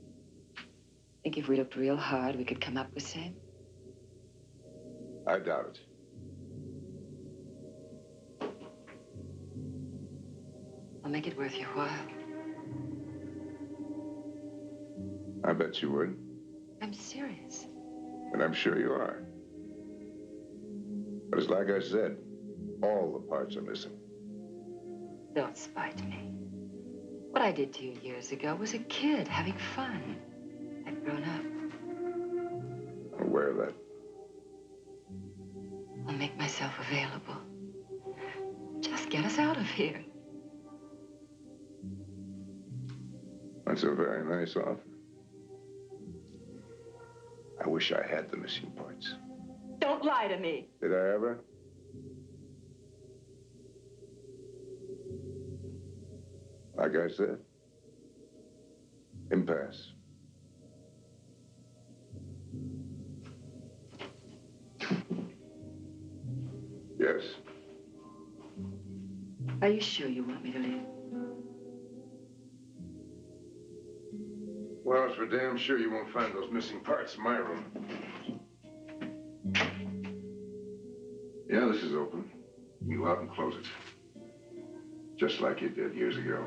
Think if we looked real hard, we could come up with some? I doubt it. I'll make it worth your while. I bet you would. I'm serious. And I'm sure you are. But it's like I said, all the parts are missing. Don't spite me. What I did to you years ago was a kid having fun. I've grown up. I'm aware of that. I'll make myself available. Just get us out of here. That's a very nice offer. I wish I had the missing parts. Don't lie to me. Did I ever? Like I said, impasse. Yes. Are you sure you want me to leave? Well, it's for damn sure you won't find those missing parts in my room. Yeah, this is open. You go out and close it. Just like you did years ago.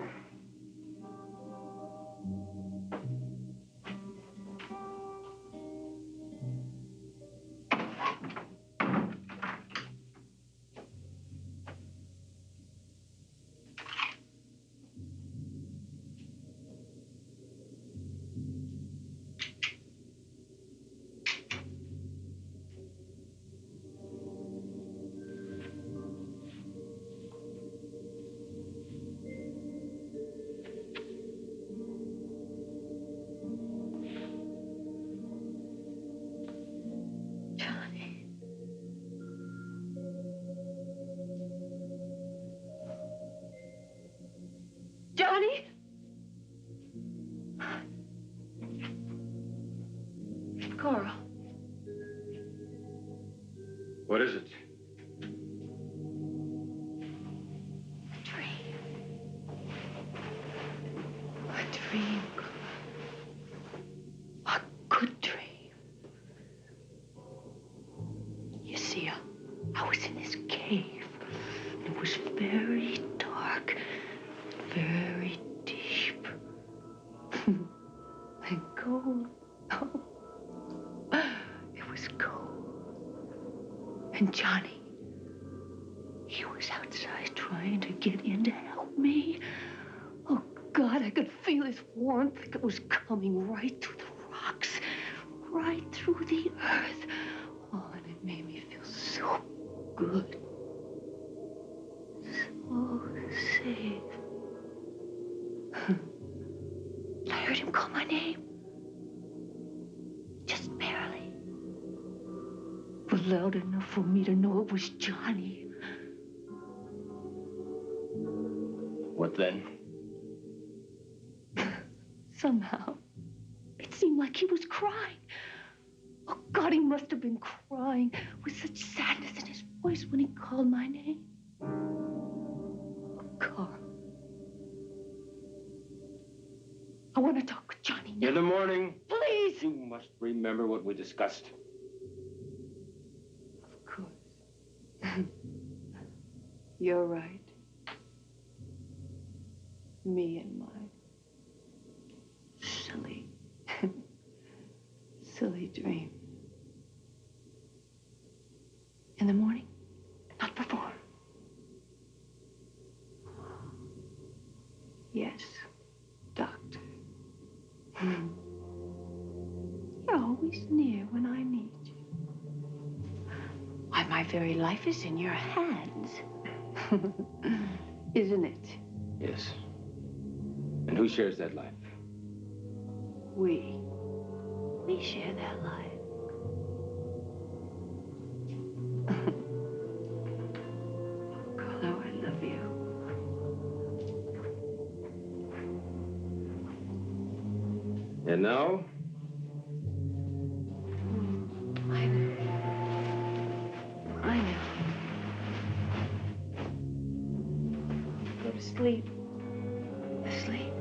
Johnny? Carl. What is it? A dream. A dream. A good dream. You see, I was in this cave. It was very dark, very deep, and cold. Oh, it was cold. And Johnny, he was outside trying to get in to help me. Oh, God, I could feel his warmth. It was coming right through the rocks, right through the earth. Oh, and it made me feel so good. So safe. I heard him call my name. Just barely. But loud enough for me to know it was Johnny. What then? Somehow, it seemed like he was crying. Oh, God, he must have been crying with such sadness in his voice when he called my name. Oh, Carl. I want to talk with Johnny now. In the morning, Please. you must remember what we discussed. Of course. You're right. Me and my silly, silly dream. In the morning, not before. Yes, Doctor. You're always near when I need you. I my very life is in your hands. Isn't it? Yes. And who shares that life? We share that life. Carlo, I love you. And now? I know. I know. Go to sleep. Asleep.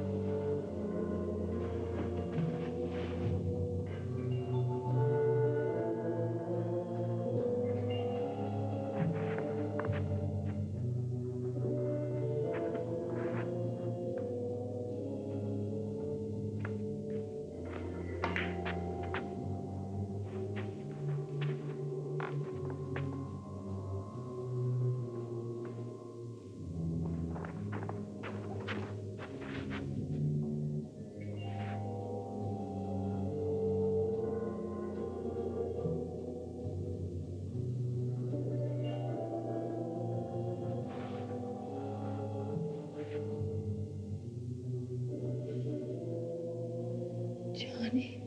Johnny.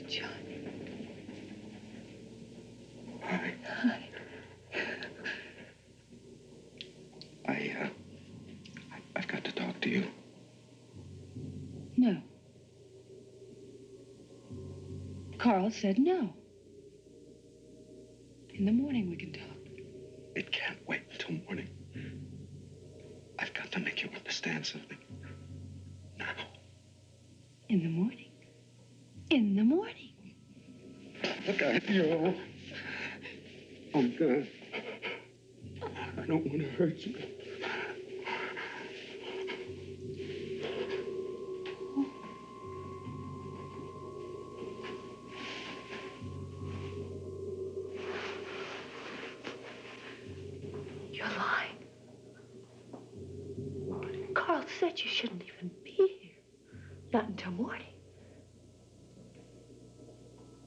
Johnny. Hi. Hi. I've got to talk to you. No. Carl said no. In the morning we can talk. It can't wait until morning. I've got to make you understand something. Now. In the morning. In the morning. Look at you. Oh, God. I don't want to hurt you. You're lying. Carl said you shouldn't even be here. Not until morning.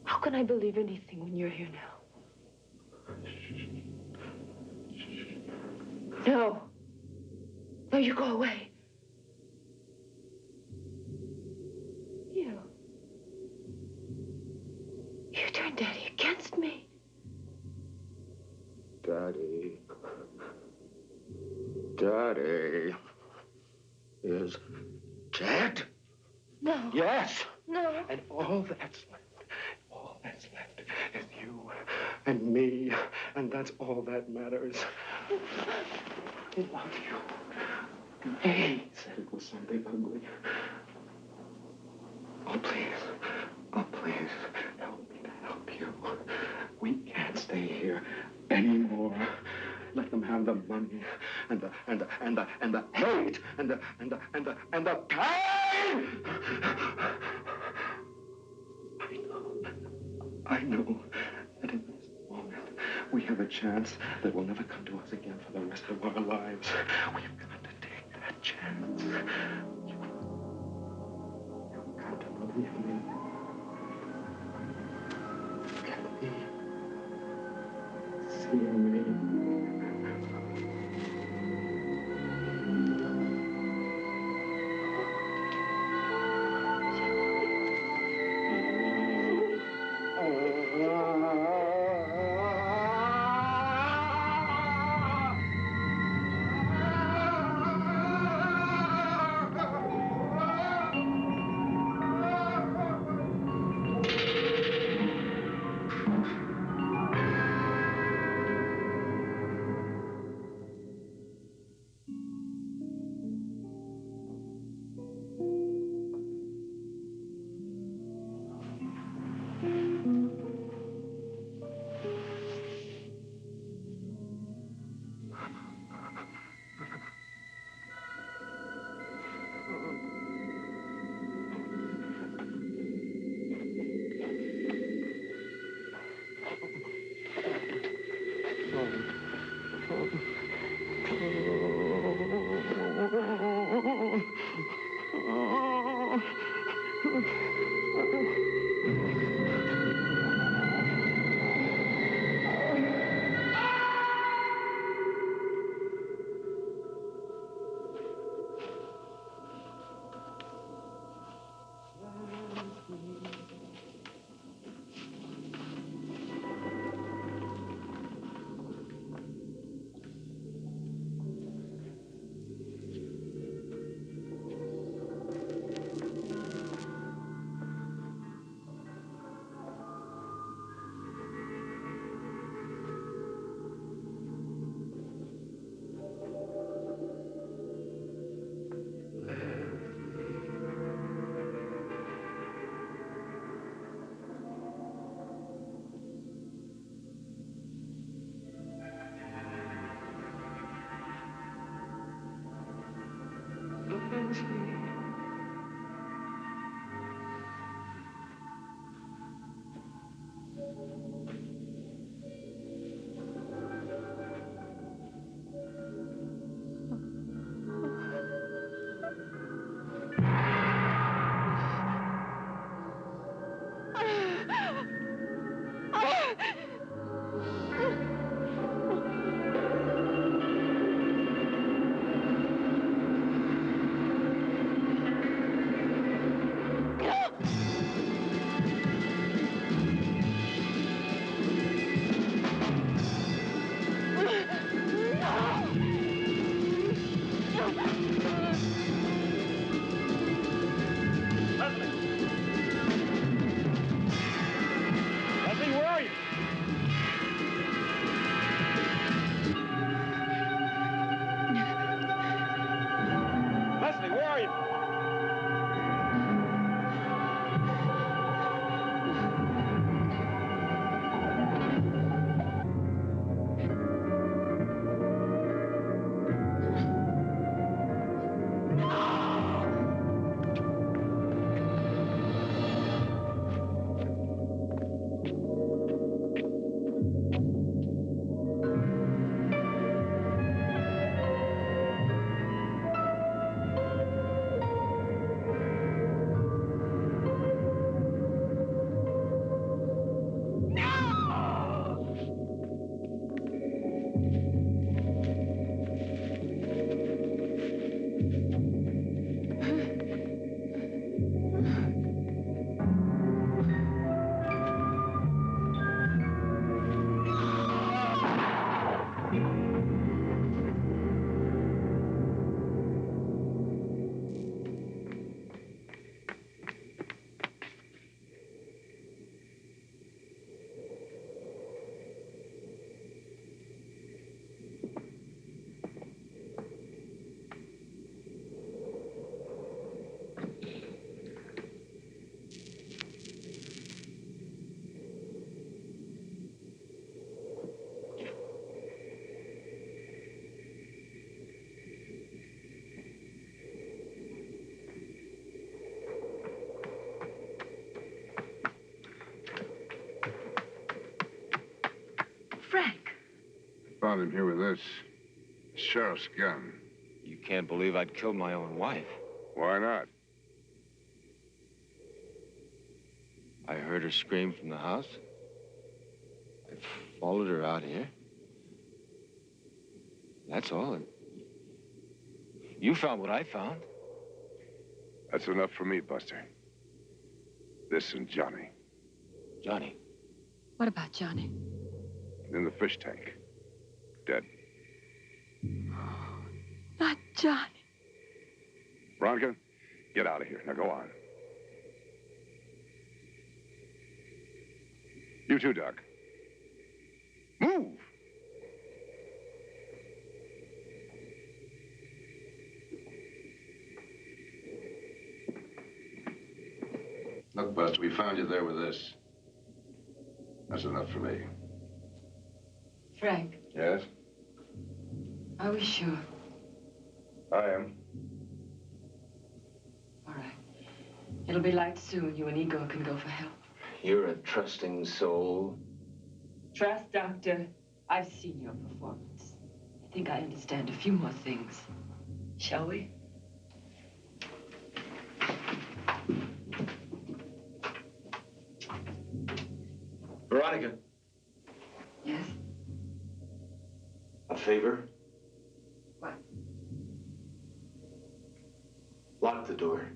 How can I believe anything when you're here now? No. No, you go away. You turned Daddy against me. Daddy. Daddy is dead. No. Yes. No. And all that's left is you and me, and that's all that matters. I love you. He said it was something ugly. Oh, please, help me to help you. We can't stay here anymore. Let them have the money and the hate and the pain. I know that in this moment we have a chance that will never come to us again for the rest of our lives. We've got to take that chance. You've got to believe me. Look at me. See me. Leslie, where are you? Leslie, where are you? Frank. Found him here with this. Sheriff's gun. You can't believe I'd killed my own wife. Why not? I heard her scream from the house. I followed her out here. That's all. You found what I found. That's enough for me, Buster. This and Johnny. Johnny? What about Johnny? In the fish tank. Dead. Not Johnny. Veronica, get out of here. Now go on. You too, Doc. Move! Look, Buster, we found you there with this. That's enough for me. Frank, Yes? are we sure? I am. All right. It'll be light soon. You and Igor can go for help. You're a trusting soul. Trust, Doctor. I've seen your performance. I think I understand a few more things. Shall we? Veronica. Yes? A favor? What? Lock the door.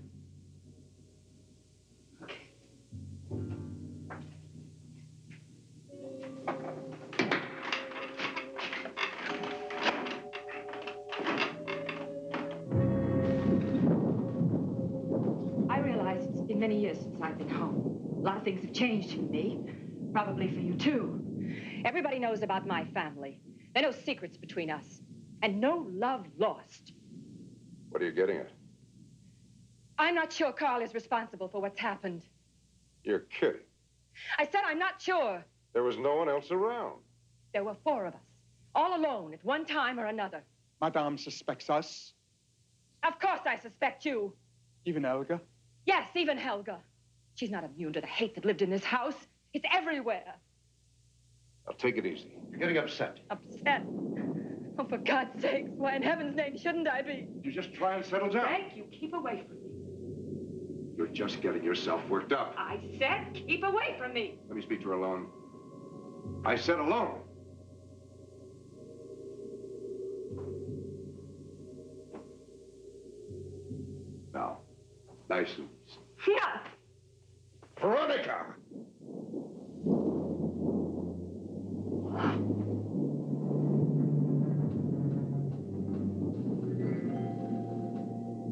I realize it's been many years since I've been home. A lot of things have changed for me. Probably for you, too. Everybody knows about my family. There are no secrets between us. And no love lost. What are you getting at? I'm not sure Carl is responsible for what's happened. You're kidding. I said I'm not sure. There was no one else around. There were 4 of us, all alone at one time or another. Madame suspects us. Of course I suspect you. Even Helga? Yes, even Helga. She's not immune to the hate that lived in this house. It's everywhere. Now, take it easy. You're getting upset. Upset. Oh, for God's sakes, why in heaven's name shouldn't I be? You just try and settle down. Frank, you keep away from me. You're just getting yourself worked up. I said keep away from me. Let me speak to her alone. I said alone. Now, nice and easy. Yeah. Veronica!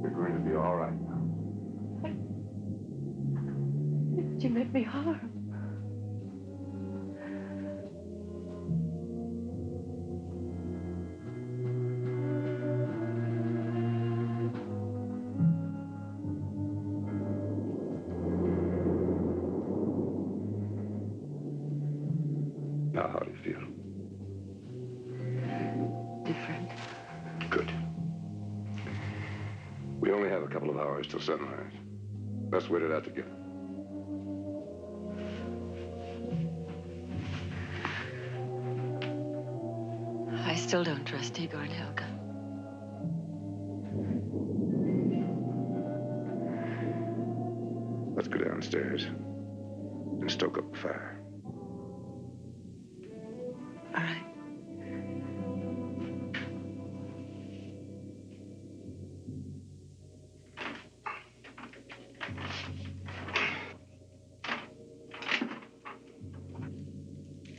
You're going to be all right now. Did you make me harm? Now, how do you feel? Different. Good. We only have a couple of hours till sunrise. Let's wait it out together. I still don't trust Igor and Helga. Let's go downstairs and stoke up the fire. All right.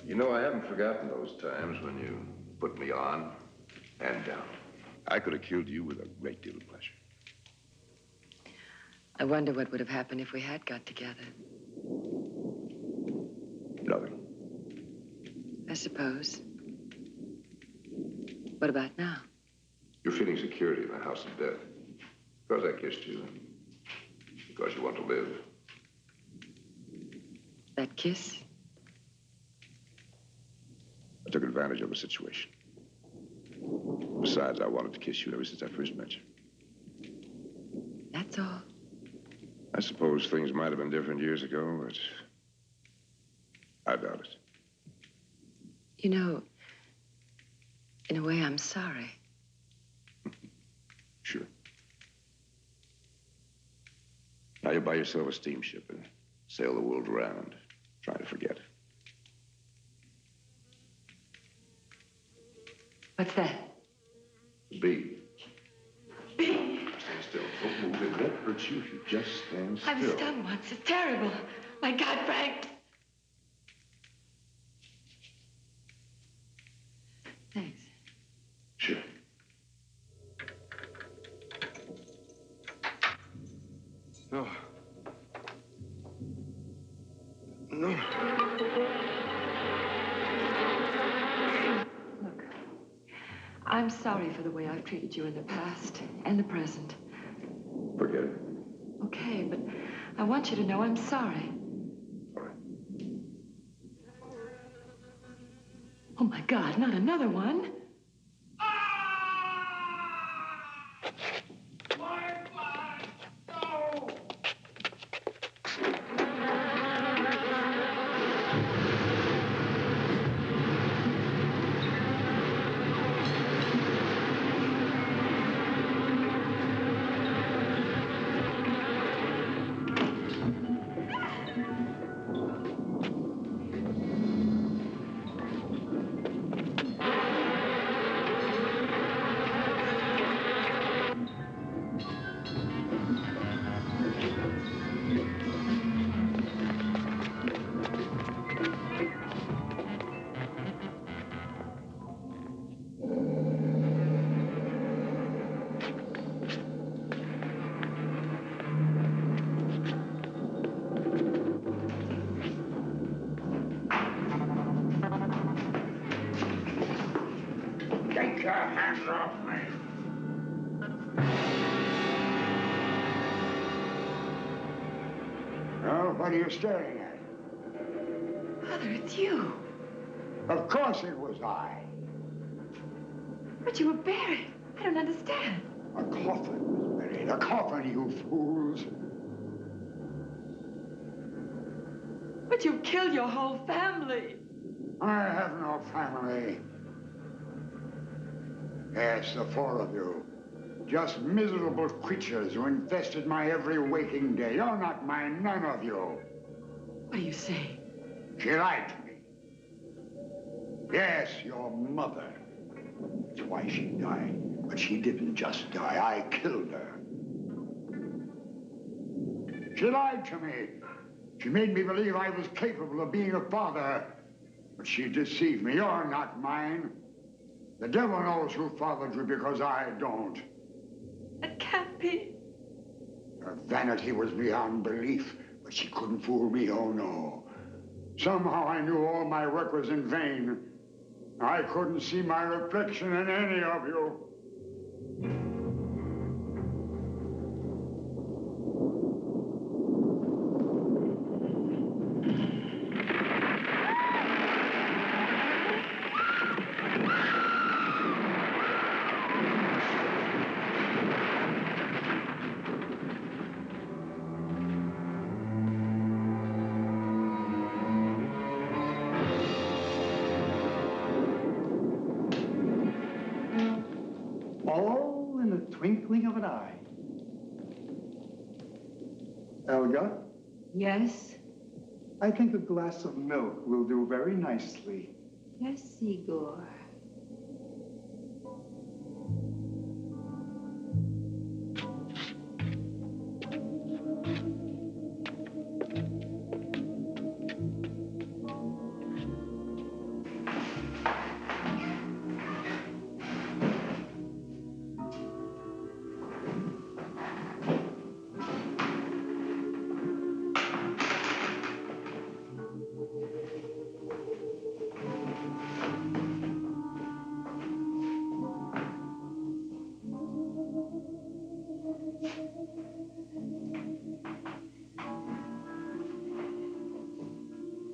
You know, I haven't forgotten those times when you put me on and down. I could have killed you with a great deal of pleasure. I wonder what would have happened if we had got together. Nothing. I suppose. What about now? You're feeling security in the house of death. Because I kissed you. Because you want to live. That kiss? I took advantage of the situation. Besides, I wanted to kiss you ever since I first met you. That's all. I suppose things might have been different years ago, but I doubt it. You know, in a way, I'm sorry. Sure. Now you buy yourself a steamship and sail the world around, trying to forget. What's that? B. B. Stand still. Don't move. It won't hurt you if you just stand still. I was stung once. It's terrible. My God, Frank. Thanks. Sure. No. No. Look, I'm sorry for the way I've treated you in the past and the present. Forget it. Okay, but I want you to know I'm sorry. All right. Oh, my God, not another one. Take your hands off me. Well, what are you staring at? Father, it's you. Of course it was I. But you were buried. I don't understand. A coffin the coffin, you fools. But you killed your whole family. I have no family. Yes, the four of you. Just miserable creatures who infested my every waking day. You're not mine, none of you. What do you say? She lied to me. Yes, your mother. That's why she died. But she didn't just die. I killed her. She lied to me. She made me believe I was capable of being a father. But she deceived me. You're not mine. The devil knows who fathered you because I don't. It can't be. Her vanity was beyond belief, but she couldn't fool me, oh no. Somehow I knew all my work was in vain. I couldn't see my reflection in any of you. All in the twinkling of an eye. Elga, Yes? I think a glass of milk will do very nicely. Yes, Igor.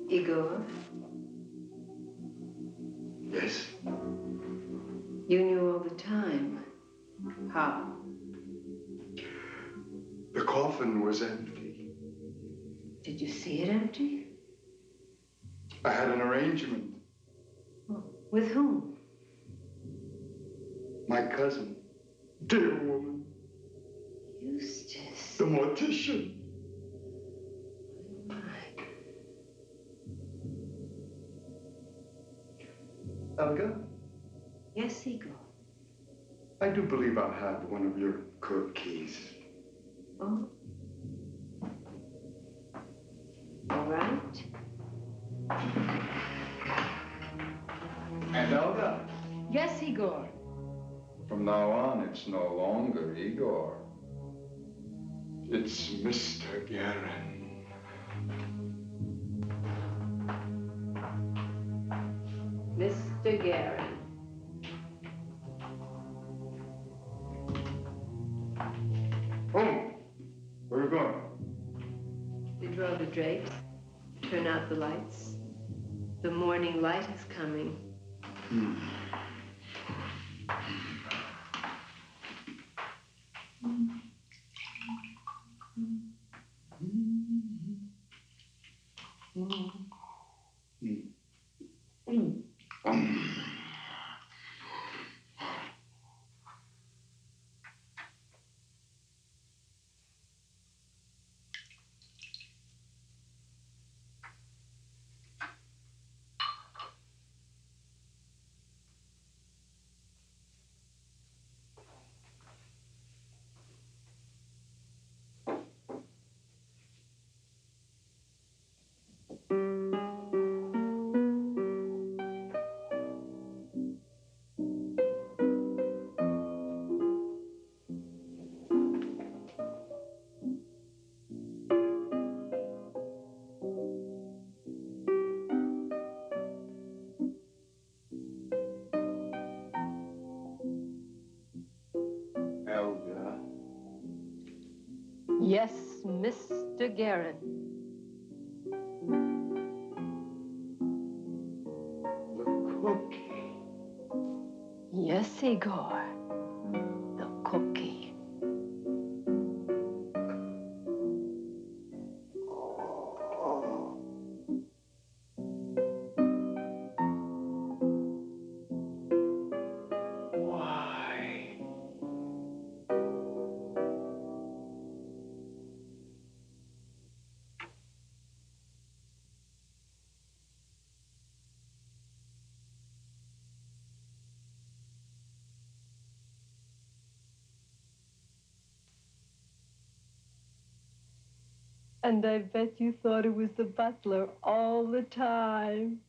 Igor, Yes? you knew all the time. How? The coffin was empty. Did you see it empty? I had an arrangement. With whom? My cousin, dear woman, Eustace. the mortician. Elga, Yes, Igor. I do believe I'll have one of your cookies. Oh. All right. And Elga, Yes, Igor. from now on, it's no longer Igor. It's Mr. Guerin. Mr. Guerin. Oh, where are you going? To draw the drapes, turn out the lights. The morning light is coming. Elga. Yes, Mr. Guerin. The cookie. Yes, Igor. The cookie. And I bet you thought it was the butler all the time.